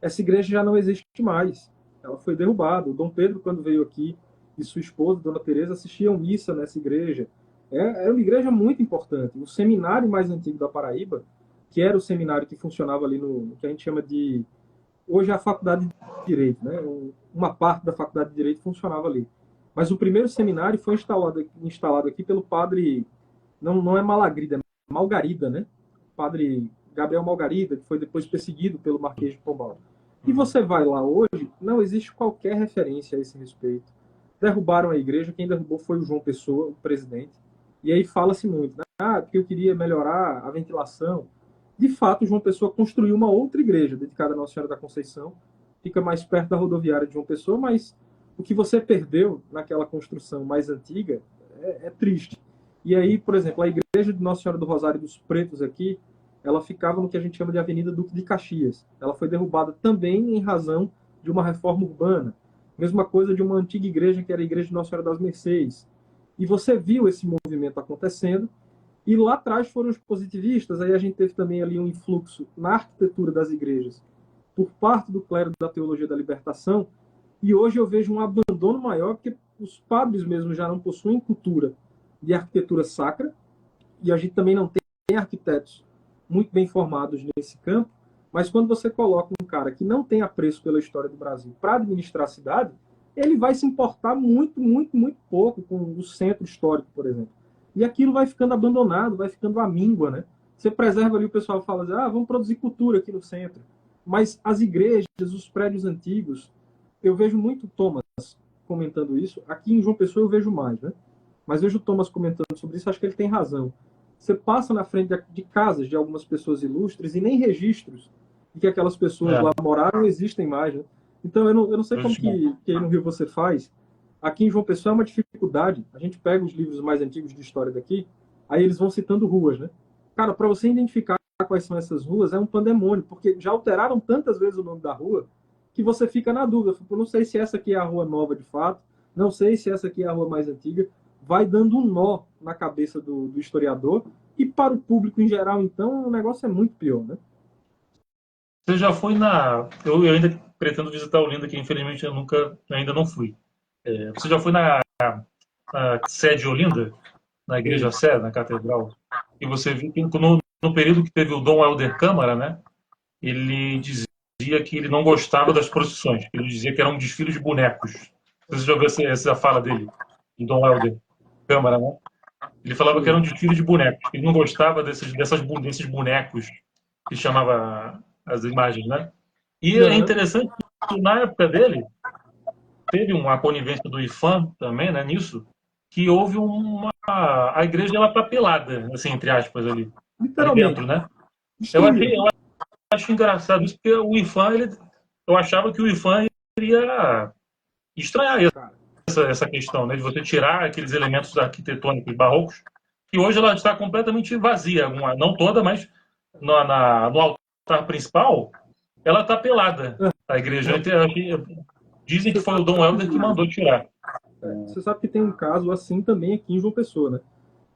Essa igreja já não existe mais. Ela foi derrubada. O Dom Pedro, quando veio aqui, e sua esposa, Dona Teresa, assistiam missa nessa igreja. É uma igreja muito importante. O seminário mais antigo da Paraíba, que era o seminário que funcionava ali no que a gente chama de hoje é a faculdade de Direito, né? Uma parte da faculdade de Direito funcionava ali. Mas o primeiro seminário foi instalado aqui pelo padre, não é Malagrida, é Malgarida, né? O padre Gabriel Malgarida, que foi depois perseguido pelo Marquês de Pombal. E você vai lá hoje, não existe qualquer referência a esse respeito. Derrubaram a igreja, quem derrubou foi o João Pessoa, o presidente. E aí fala-se muito, né? Porque eu queria melhorar a ventilação. de fato, João Pessoa construiu uma outra igreja dedicada a Nossa Senhora da Conceição, fica mais perto da rodoviária de João Pessoa, mas o que você perdeu naquela construção mais antiga é triste. E aí, por exemplo, a igreja de Nossa Senhora do Rosário dos Pretos aqui, ela ficava no que a gente chama de Avenida Duque de Caxias. Ela foi derrubada também em razão de uma reforma urbana. Mesma coisa de uma antiga igreja, que era a Igreja de Nossa Senhora das Mercês. E você viu esse movimento acontecendo, e lá atrás foram os positivistas, aí a gente teve também ali um influxo na arquitetura das igrejas por parte do clero da Teologia da Libertação, e hoje eu vejo um abandono maior, porque os padres mesmo já não possuem cultura de arquitetura sacra, e a gente também não tem arquitetos muito bem formados nesse campo, mas quando você coloca um cara que não tem apreço pela história do Brasil para administrar a cidade, ele vai se importar muito, muito, muito pouco com o centro histórico, por exemplo. E aquilo vai ficando abandonado, vai ficando à míngua, né? Você preserva ali, o pessoal fala assim, vamos produzir cultura aqui no centro. Mas as igrejas, os prédios antigos, eu vejo muito Thomas comentando isso. Aqui em João Pessoa eu vejo mais, né? Mas vejo o Thomas comentando sobre isso, acho que ele tem razão. Você passa na frente de casas de algumas pessoas ilustres e nem registros de que aquelas pessoas lá moraram existem mais, né? Então eu não sei como que aí no Rio você faz. Aqui em João Pessoa é uma dificuldade. A gente pega os livros mais antigos de história daqui, aí eles vão citando ruas, né? Cara, para você identificar quais são essas ruas é um pandemônio, porque já alteraram tantas vezes o nome da rua que você fica na dúvida. Eu não sei se essa aqui é a rua nova de fato, não sei se essa aqui é a rua mais antiga. Vai dando um nó na cabeça do historiador, e para o público em geral, então, o negócio é muito pior, né? Você já foi na... Eu ainda pretendo visitar Olinda, que infelizmente eu ainda não fui. Você já foi na sede de Olinda? Na igreja Sé, na catedral? E você viu que no período que teve o Dom Helder Câmara, né? Ele dizia que ele não gostava das procissões. Ele dizia que era um desfile de bonecos. Você já viu essa fala dele? De Dom Helder Câmara, né? Ele falava que era um desfile de bonecos. Ele não gostava desses bonecos que chamava as imagens, né? E é interessante que na época dele teve uma conivência do IFAM também, né? Nisso, que houve a igreja ela tá pelada, assim, entre aspas ali dentro, né? Eu acho engraçado isso, porque o IFAM, eu achava que o IFAM iria estranhar essa questão, né, de você tirar aqueles elementos arquitetônicos barrocos, que hoje ela está completamente vazia, não toda, mas no altar principal, ela está pelada, a igreja. Dizem que foi o Dom Helder que mandou tirar. Você sabe que tem um caso assim também aqui em João Pessoa, né?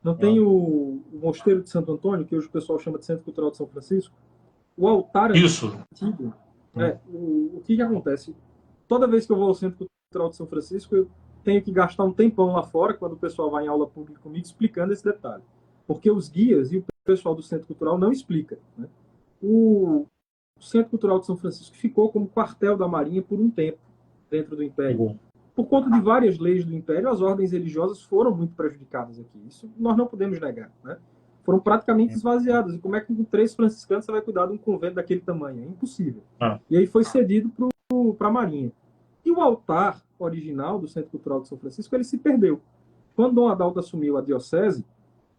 Não tem o Mosteiro de Santo Antônio, que hoje o pessoal chama de Centro Cultural de São Francisco? O altar antigo, o que acontece? Toda vez que eu vou ao Centro Cultural de São Francisco, eu tenho que gastar um tempão lá fora, quando o pessoal vai em aula pública comigo, explicando esse detalhe. Porque os guias e o pessoal do Centro Cultural não explica, né? O Centro Cultural de São Francisco ficou como quartel da Marinha por um tempo, dentro do Império. Por conta de várias leis do Império, as ordens religiosas foram muito prejudicadas aqui. Isso nós não podemos negar, né? Foram praticamente esvaziadas. E como é que com 3 franciscanos você vai cuidar de um convento daquele tamanho? É impossível. E aí foi cedido para a Marinha. E o altar original do Centro Cultural de São Francisco, ele se perdeu. Quando Dom Adalto assumiu a diocese,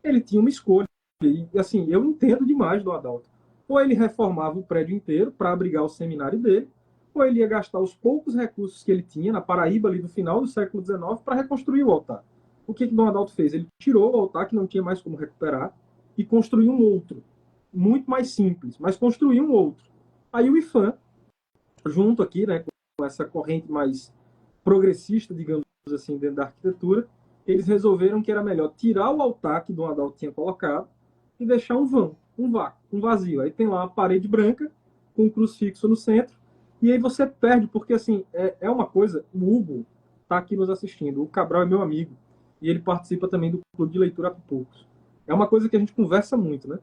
ele tinha uma escolha. E, assim, eu entendo demais Dom Adalto. Ou ele reformava o prédio inteiro para abrigar o seminário dele, ou ele ia gastar os poucos recursos que ele tinha na Paraíba, ali do final do século XIX, para reconstruir o altar. O que Dom Adalto fez? Ele tirou o altar, que não tinha mais como recuperar, e construiu um outro, muito mais simples, mas construiu um outro. Aí o IFAM, junto aqui, né, com essa corrente mais progressista, digamos assim, dentro da arquitetura, eles resolveram que era melhor tirar o altar que Dom Adalto tinha colocado e deixar um vão, um vácuo, um vazio. Aí tem lá uma parede branca, com um crucifixo no centro, e aí você perde, porque assim, é uma coisa, o Hugo está aqui nos assistindo, o Cabral é meu amigo, e ele participa também do Clube de Leitura há poucos. É uma coisa que a gente conversa muito, né?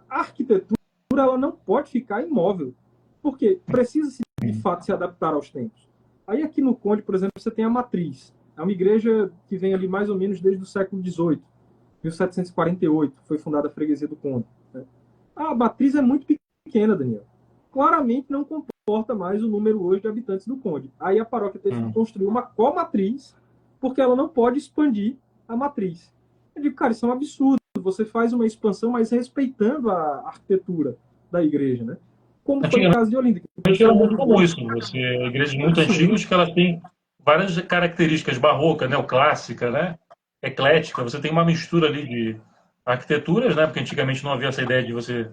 A arquitetura, ela não pode ficar imóvel, porque precisa, de fato, se adaptar aos tempos. Aí aqui no Conde, por exemplo, você tem a Matriz. É uma igreja que vem ali mais ou menos desde o século XVIII, 1748, foi fundada a freguesia do Conde, né? A Matriz é muito pequena, Daniel. Claramente não comporta mais o número hoje de habitantes do Conde. Aí a paróquia teve que construir uma comatriz, porque ela não pode expandir a matriz. Eu digo, cara, isso é um absurdo. você faz uma expansão, mas respeitando a arquitetura da igreja, né? Como foi o Antigamente caso de Olinda. era muito comum isso. Igrejas muito Sim. antigas que elas têm várias características barroca, neoclássica, né? Eclética. Você tem uma mistura ali de arquiteturas, né? Porque antigamente não havia essa ideia de você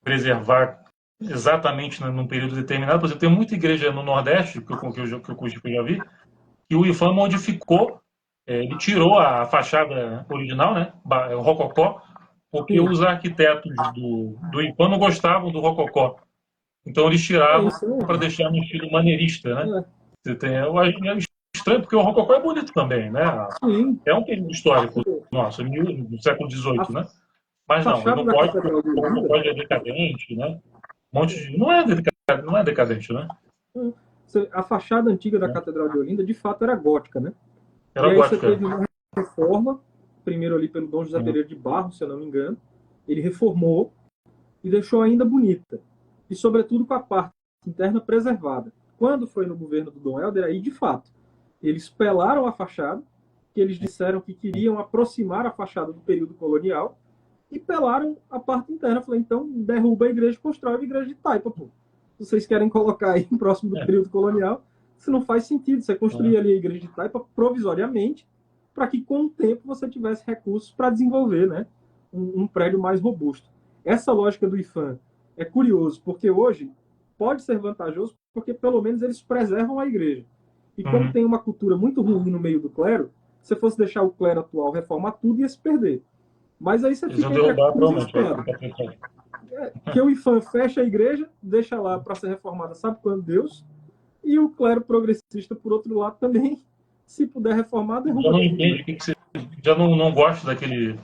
preservar exatamente num período determinado. Você tem muita igreja no Nordeste, que eu já vi, que o IFAM modificou, ele tirou a fachada original, né? O rococó, porque Sim. os arquitetos do IFAM não gostavam do rococó. Então eles É tiravam isso, né? para deixar no estilo maneirista, né? É, Você tem, eu acho estranho, porque o rococó é bonito também, né? sim. É um período histórico nosso, do século XVIII, A né? Mas não, ele fachada não da pode, porque Catedral de o Olinda, rococó já é decadente, né? Um monte de, não é decadente, né? a fachada antiga da Catedral de Olinda, de fato, era gótica, né? E Era aí você gótica. teve uma reforma, primeiro ali pelo Dom José Uhum. Pereira de Barros, se eu não me engano. Ele reformou e deixou ainda bonita. E, sobretudo, com a parte interna preservada. Quando foi no governo do Dom Helder, aí, de fato, eles pelaram a fachada, que eles disseram que queriam aproximar a fachada do período colonial, e pelaram a parte interna. Eu falei, então, derruba a igreja e constrói a igreja de Taipa, pô. Se vocês querem colocar aí próximo do É. período colonial, isso não faz sentido. Você construir ali a igreja de Taipa provisoriamente, para que com o tempo você tivesse recursos para desenvolver, né, um prédio mais robusto. Essa lógica do IFAM é curioso, porque hoje pode ser vantajoso, porque pelo menos eles preservam a igreja. E como Uhum. tem uma cultura muito ruim no meio do clero, se fosse deixar o clero atual reformar tudo, ia se perder. Mas aí você Eles iam fica entre a derrubar, cruz e a provavelmente. espada. Que o IFAM fecha a igreja, deixa lá para ser reformada, sabe quando Deus, e o clero progressista, por outro lado, também, se puder reformar, Já derruba não tudo, entende né? o que você. Já não gosta daquele.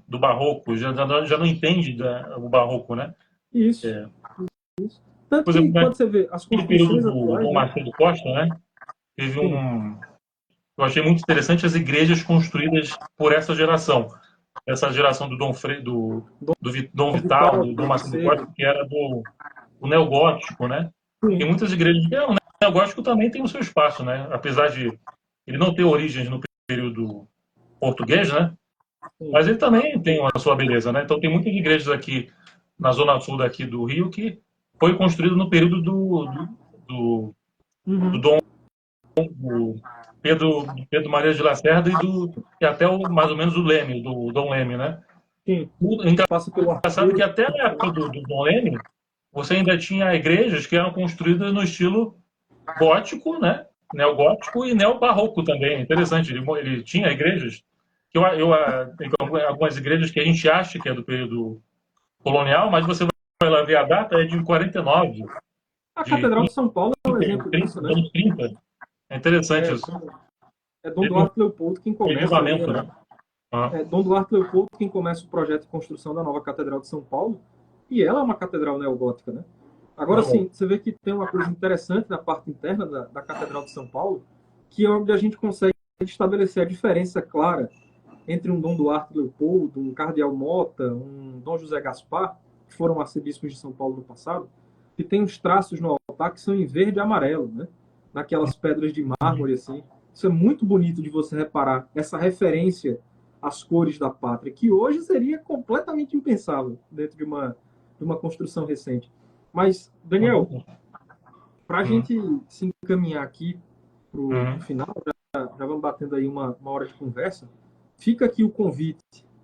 Do barroco, já não entende o barroco, né? Isso, É. isso. Tanto Por exemplo, que, quando você vê as naquele período construções do atuais, Dom né? Marcelo Costa, né? Teve Sim, um. Eu achei muito interessante as igrejas construídas por essa geração. Essa geração do Dom Dom Vital, Vital, do Dom Dom Marcelo Costa, Macedo, que era do neogótico, né? Tem sim, muitas igrejas. O neogótico também tem o seu espaço, né? Apesar de ele não ter origens no período português, né? sim. Mas ele também tem a sua beleza, né? Então tem muitas igrejas aqui na zona sul daqui do Rio que foi construído no período do Uhum. Dom do Pedro Maria de Lacerda e até mais ou menos o Leme, do Dom Leme, né? Sim, O passa pelo engraçado é que arqueiro. até a época do Dom Leme, você ainda tinha igrejas que eram construídas no estilo gótico, né? Neogótico e neobarroco também. Interessante, ele tinha igrejas que tem algumas igrejas que a gente acha que é do período colonial, mas você vai lá ver a data, é de 49, A de Catedral de São Paulo é um 30, exemplo 30, disso, dos né? anos 30. É interessante É, isso. é Dom Teve um Duarte Leopoldo quem começa ali, relevamento, né? Ah, Dom Duarte Leopoldo quem começa o projeto de construção da nova Catedral de São Paulo, e ela é uma catedral neogótica, né? Agora sim, você vê que tem uma coisa interessante na parte interna da Catedral de São Paulo, que é onde a gente consegue estabelecer a diferença clara entre um Dom Duarte Leopoldo, um Cardeal Mota, um Dom José Gaspar, que foram arcebispos de São Paulo no passado, que tem uns traços no altar que são em verde e amarelo, né? Naquelas pedras de mármore, assim. Isso é muito bonito de você reparar, essa referência às cores da pátria, que hoje seria completamente impensável dentro de uma construção recente. Mas, Daniel, para a hum, gente se encaminhar aqui para o hum, final, já vamos batendo aí uma hora de conversa, fica aqui o convite,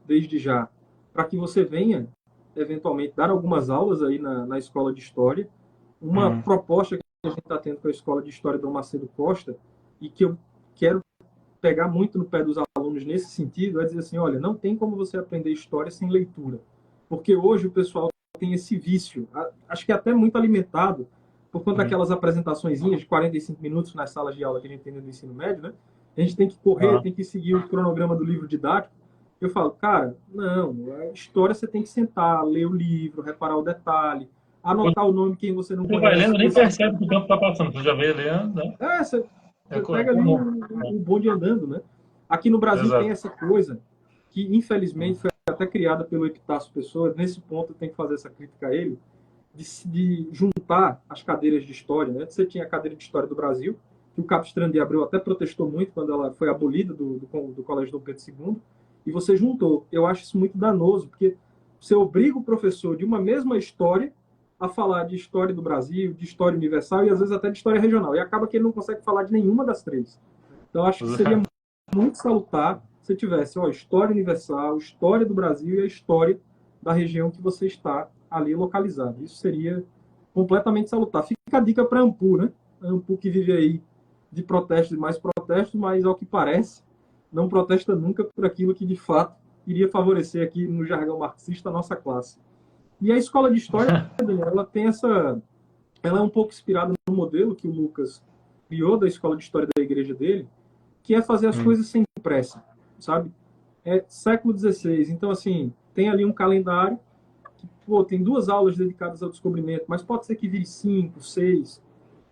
desde já, para que você venha, eventualmente, dar algumas aulas aí na Escola de História. Uma hum. proposta que a gente está tendo com a Escola de História do Macedo Costa, e que eu quero pegar muito no pé dos alunos nesse sentido, é dizer assim, olha, não tem como você aprender história sem leitura. Porque hoje o pessoal tem esse vício, acho que é até muito alimentado, por conta daquelas apresentações de 45 minutos nas salas de aula que a gente tem no ensino médio, né? A gente tem que correr, Ah, tem que seguir o cronograma do livro didático. Eu falo, cara, não, a história você tem que sentar, ler o livro, reparar o detalhe, anotar o nome de quem você não você vai conhece. lendo, nem percebe que o tempo está passando. Você já vê lendo, né? Você, É, você é pega ali comum. o bonde andando, né? Aqui no Brasil tem Exato. essa coisa que, infelizmente, foi até criada pelo Epitácio Pessoa. Nesse ponto, eu tenho que fazer essa crítica a ele, de juntar as cadeiras de história. Né? Você tinha a cadeira de história do Brasil, que o Capistrano de Abreu até protestou muito quando ela foi abolida do Colégio Dom Pedro II, e você juntou. Eu acho isso muito danoso, porque você obriga o professor de uma mesma história a falar de história do Brasil, de história universal e às vezes até de história regional. E acaba que ele não consegue falar de nenhuma das três. Então, eu acho que seria muito salutar se tivesse história universal, história do Brasil e a história da região que você está ali localizado. Isso seria completamente salutar. Fica a dica para a Ampu, né? A Ampu que vive aí de protestos e mais protestos, mas ao que parece, não protesta nunca por aquilo que de fato iria favorecer aqui no jargão marxista a nossa classe. E a escola de história, Daniel, ela tem ela é um pouco inspirada no modelo que o Lucas criou da escola de história da igreja dele, que é fazer as coisas sem pressa, sabe? É século XVI, então assim, tem ali um calendário que, tem 2 aulas dedicadas ao descobrimento, mas pode ser que vire 5, 6.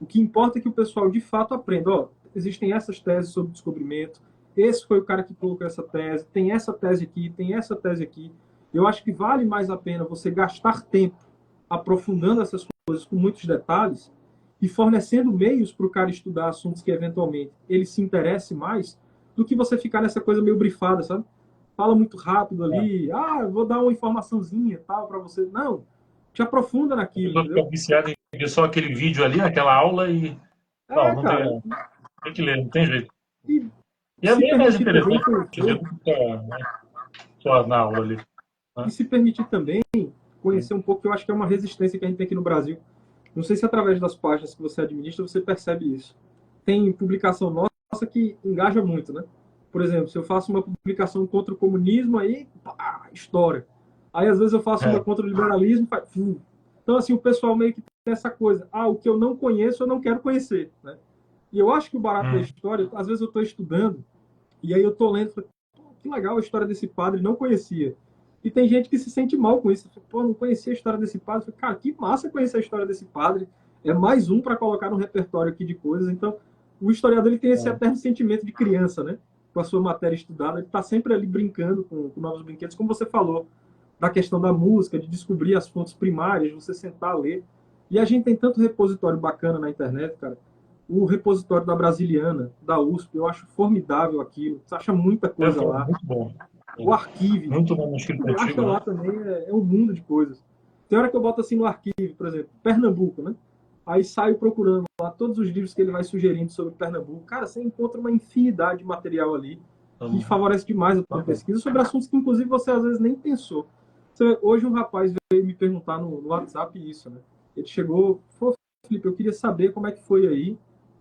O que importa é que o pessoal de fato aprenda, existem essas teses sobre descobrimento, esse foi o cara que colocou essa tese, tem essa tese aqui, tem essa tese aqui. Eu acho que vale mais a pena você gastar tempo aprofundando essas coisas com muitos detalhes e fornecendo meios para o cara estudar assuntos que eventualmente ele se interesse mais, do que você ficar nessa coisa meio brifada, sabe? Fala muito rápido ali, vou dar uma informaçãozinha tal para você. Não, te aprofunda naquilo, entendeu? Fica viciado em ver só aquele vídeo ali, naquela aula e... Não cara, tem que ler, não tem jeito. E é bem mais interessante conhecer, do que só na aula ali. E se permitir também conhecer um pouco, que eu acho que é uma resistência que a gente tem aqui no Brasil. Não sei se através das páginas que você administra você percebe isso. Tem publicação nossa que engaja muito, né? Por exemplo, se eu faço uma publicação contra o comunismo, aí, história. Aí, às vezes, eu faço uma contra o liberalismo, Então, assim, o pessoal meio que tem essa coisa. O que eu não conheço, eu não quero conhecer, né? E eu acho que o barato da história, às vezes eu estou estudando, e aí eu estou lendo, que legal a história desse padre, não conhecia. E tem gente que se sente mal com isso. Não conhecia a história desse padre. Cara, que massa conhecer a história desse padre. É mais um para colocar no repertório aqui de coisas. Então, o historiador ele tem esse eterno sentimento de criança, né? Com a sua matéria estudada. Ele está sempre ali brincando com novos brinquedos, como você falou, da questão da música, de descobrir as fontes primárias, você sentar a ler. E a gente tem tanto repositório bacana na internet, cara. O repositório da Brasiliana, da USP, eu acho formidável aquilo. Você acha muita coisa lá. Muito bom. O arquivo. Muito bom escrito antigo. Acha lá também, é um mundo de coisas. Tem hora que eu boto assim no arquivo, por exemplo, Pernambuco, né? Aí saio procurando lá todos os livros que ele vai sugerindo sobre Pernambuco. Cara, você encontra uma infinidade de material ali que favorece demais a tua pesquisa sobre assuntos que, inclusive, você às vezes nem pensou. Hoje um rapaz veio me perguntar no WhatsApp isso, né? Ele chegou, Felipe, eu queria saber como é que foi aí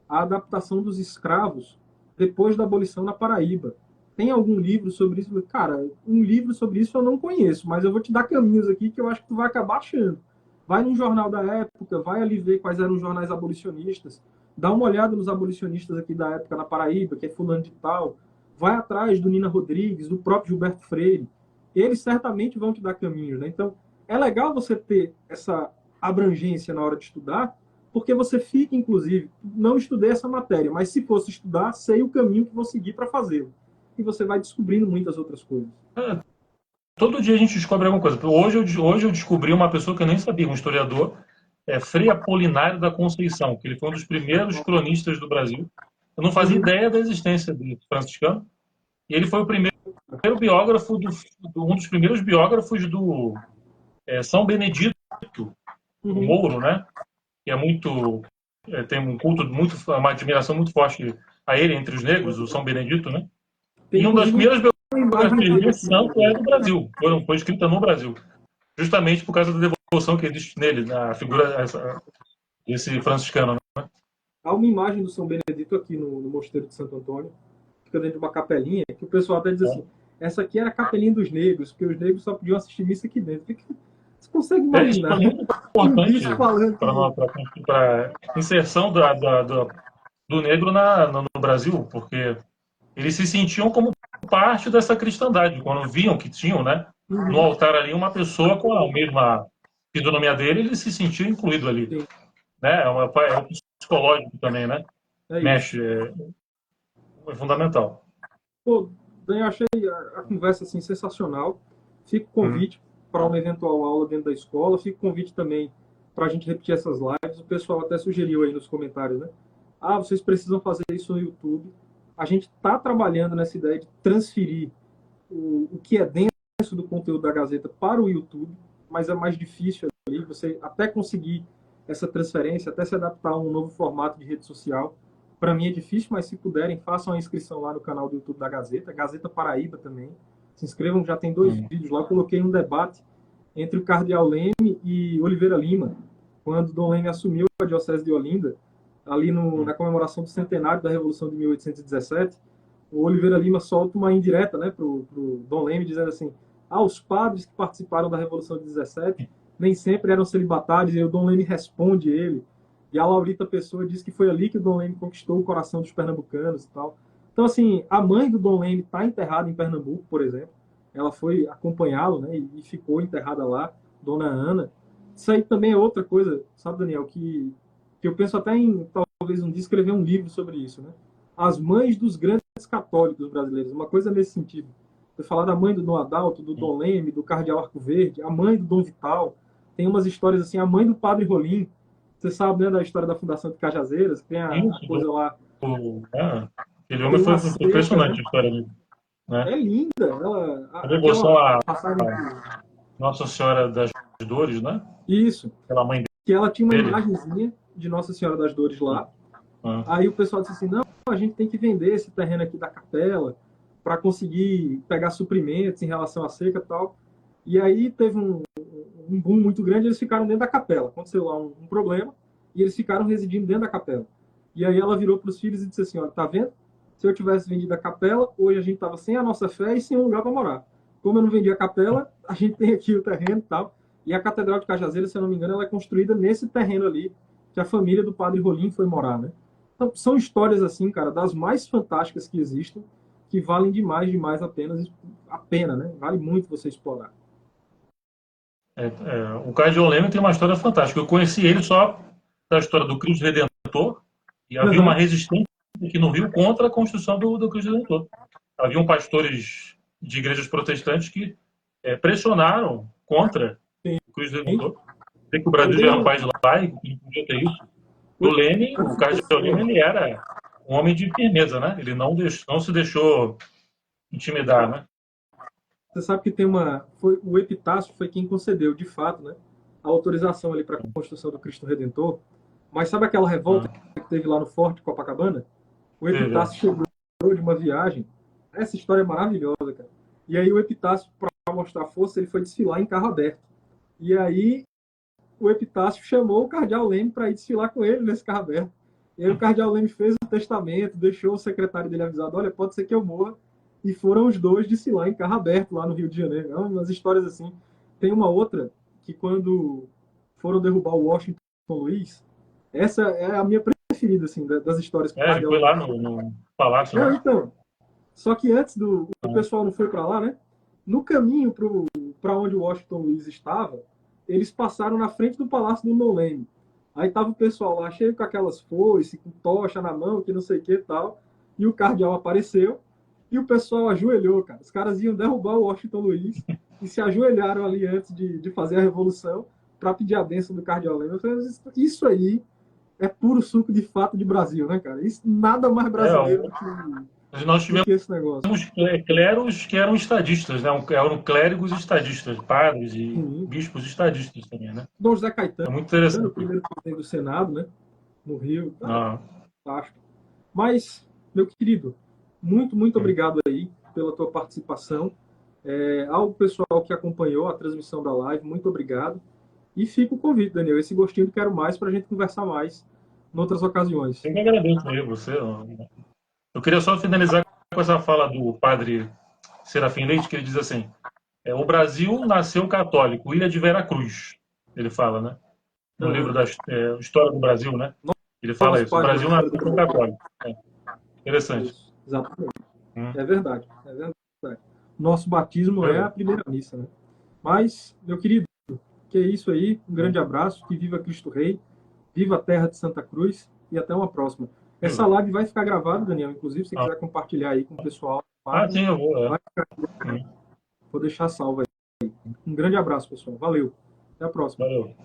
a adaptação dos escravos depois da abolição na Paraíba. Tem algum livro sobre isso? Cara, um livro sobre isso eu não conheço, mas eu vou te dar caminhos aqui que eu acho que tu vai acabar achando. Vai num jornal da época, vai ali ver quais eram os jornais abolicionistas, dá uma olhada nos abolicionistas aqui da época na Paraíba, que é fulano de tal, vai atrás do Nina Rodrigues, do próprio Gilberto Freire. Eles certamente vão te dar caminhos, né? Então, é legal você ter essa abrangência na hora de estudar, porque você fica, inclusive, não estudei essa matéria, mas se fosse estudar, sei o caminho que vou seguir para fazê-lo. E você vai descobrindo muitas outras coisas. Todo dia a gente descobre alguma coisa. Hoje eu descobri uma pessoa que eu nem sabia, um historiador, Frei Apolinário da Conceição, que ele foi um dos primeiros cronistas do Brasil. Eu não fazia ideia da existência do franciscano. E ele foi o primeiro biógrafo, um dos primeiros biógrafos do São Benedito, o Mouro, né? Que é muito... tem um culto, uma admiração muito forte a ele entre os negros, o São Benedito, né? E uma das primeiras biografias de santo é do Brasil. Foi escrita no Brasil. Justamente por causa da devoção que existe nele, na figura desse franciscano. Né? Há uma imagem do São Benedito aqui no Mosteiro de Santo Antônio, fica dentro de uma capelinha, que o pessoal até diz assim, essa aqui era a capelinha dos negros, porque os negros só podiam assistir missa aqui dentro. Você consegue imaginar? Isso é muito importante para a inserção do negro no Brasil, porque eles se sentiam como parte dessa cristandade. Quando viam que tinham, né, no altar ali uma pessoa com a mesma fisionomia dele, ele se sentiu incluído ali. Né? É um psicológico também, né? Mexe, é fundamental. Pô, eu achei a conversa assim, sensacional. Fica o convite para uma eventual aula dentro da escola. Fica o convite também para a gente repetir essas lives. O pessoal até sugeriu aí nos comentários, né? Vocês precisam fazer isso no YouTube. A gente está trabalhando nessa ideia de transferir o que é denso do conteúdo da Gazeta para o YouTube, mas é mais difícil ali, você até conseguir essa transferência, até se adaptar a um novo formato de rede social. Para mim é difícil, mas se puderem, façam a inscrição lá no canal do YouTube da Gazeta, Gazeta Paraíba também. Se inscrevam, já tem 2 vídeos lá. Eu coloquei um debate entre o Cardeal Leme e Oliveira Lima, quando Dom Leme assumiu a Diocese de Olinda, ali na comemoração do centenário da Revolução de 1817. O Oliveira Lima solta uma indireta, né, pro Dom Leme, dizendo assim: os padres que participaram da Revolução de 17 nem sempre eram celibatários, e o Dom Leme responde ele. E a Laurita Pessoa diz que foi ali que o Dom Leme conquistou o coração dos pernambucanos e tal. Então, assim, a mãe do Dom Leme está enterrada em Pernambuco, por exemplo. Ela foi acompanhá-lo, né, e ficou enterrada lá, Dona Ana. Isso aí também é outra coisa, sabe, Daniel, que eu penso até em, talvez um dia, escrever um livro sobre isso, né? As mães dos grandes católicos brasileiros, uma coisa nesse sentido. Você falar da mãe do Dom Adalto, do Dom Leme, do Cardeal Arco Verde, a mãe do Dom Vital. Tem umas histórias assim, a mãe do Padre Rolim. Você sabe, né, da história da Fundação de Cajazeiras, que tem a coisa lá. Aquele homem foi impressionante, a história dele. Né? É linda. A devoção a Nossa Senhora das Dores, né? Isso. Aquela mãe que ela tinha uma imagenzinha de Nossa Senhora das Dores lá. Aí o pessoal disse assim, não, a gente tem que vender esse terreno aqui da capela para conseguir pegar suprimentos em relação à seca e tal. E aí teve um boom muito grande, eles ficaram dentro da capela. Aconteceu lá um problema e eles ficaram residindo dentro da capela. E aí ela virou para os filhos e disse assim, olha, tá vendo? Se eu tivesse vendido a capela, hoje a gente tava sem a nossa fé e sem um lugar para morar. Como eu não vendi a capela, a gente tem aqui o terreno e tal. E a Catedral de Cajazeiras, se eu não me engano, ela é construída nesse terreno ali que a família do Padre Rolim foi morar, né? Então, são histórias assim, cara, das mais fantásticas que existem, que valem demais a pena, né? Vale muito você explorar. O Cardeal Leme tem uma história fantástica. Eu conheci ele só da história do Cristo Redentor, e havia uma resistência aqui no Rio contra a construção do Cristo Redentor. Haviam pastores de igrejas protestantes que pressionaram contra o Cristo Redentor. Sei que o Brasil já é um país laico, que não podia ter isso. O Cardeal Leme, ele era um homem de firmeza, né? Ele não se deixou intimidar, né? Você sabe que tem o Epitácio foi quem concedeu, de fato, né, a autorização ali para a construção do Cristo Redentor. Mas sabe aquela revolta que teve lá no Forte Copacabana? O Epitácio chegou de uma viagem. Essa história é maravilhosa, cara. E aí o Epitácio, para mostrar força, ele foi desfilar em carro aberto. E aí o Epitácio chamou o Cardeal Leme para ir desfilar com ele nesse carro aberto. E aí o Cardeal Leme fez o testamento, deixou o secretário dele avisado, olha, pode ser que eu morra. E foram os dois desfilar em carro aberto lá no Rio de Janeiro. É umas histórias assim. Tem uma outra que quando foram derrubar o Washington Luiz, essa é a minha preferida, assim, das histórias. Ele foi lá no palácio. Não, então. Só que antes o pessoal não foi para lá, né? No caminho para onde o Washington Luiz estava, eles passaram na frente do palácio do Dom Leme. Aí tava o pessoal lá cheio com aquelas foices, com tocha na mão, que não sei o que e tal. E o cardeal apareceu. E o pessoal ajoelhou, cara. Os caras iam derrubar o Washington Luiz e se ajoelharam ali antes de fazer a revolução para pedir a bênção do Cardeal Leme. Eu falei, isso aí é puro suco de fato de Brasil, né, cara? Isso nada mais brasileiro nós tivemos que esse negócio. Clérigos que eram estadistas, né? Eram clérigos estadistas, padres e bispos estadistas também, né? Dom José Caetano, é muito interessante. O primeiro presidente do Senado, né? No Rio. Fantástico. Mas, meu querido, muito obrigado aí pela tua participação. Ao pessoal que acompanhou a transmissão da live, muito obrigado. E fica o convite, Daniel, esse gostinho do Quero Mais para a gente conversar mais em outras ocasiões. Eu que agradeço aí você. Eu queria só finalizar com essa fala do padre Serafim Leite, que ele diz assim, o Brasil nasceu católico, Ilha de Veracruz, ele fala, né? No livro da História do Brasil, né? Ele fala isso, o Brasil nasceu católico. Interessante. Isso, exatamente. É verdade. Nosso batismo é a primeira missa, né? Mas, meu querido, que é isso aí. Um grande abraço. Que viva Cristo Rei. Viva a terra de Santa Cruz. E até uma próxima. Essa live vai ficar gravada, Daniel. Inclusive, se você quiser compartilhar aí com o pessoal. Sim, eu vou. Vou deixar salvo aí. Um grande abraço, pessoal. Valeu. Até a próxima. Valeu.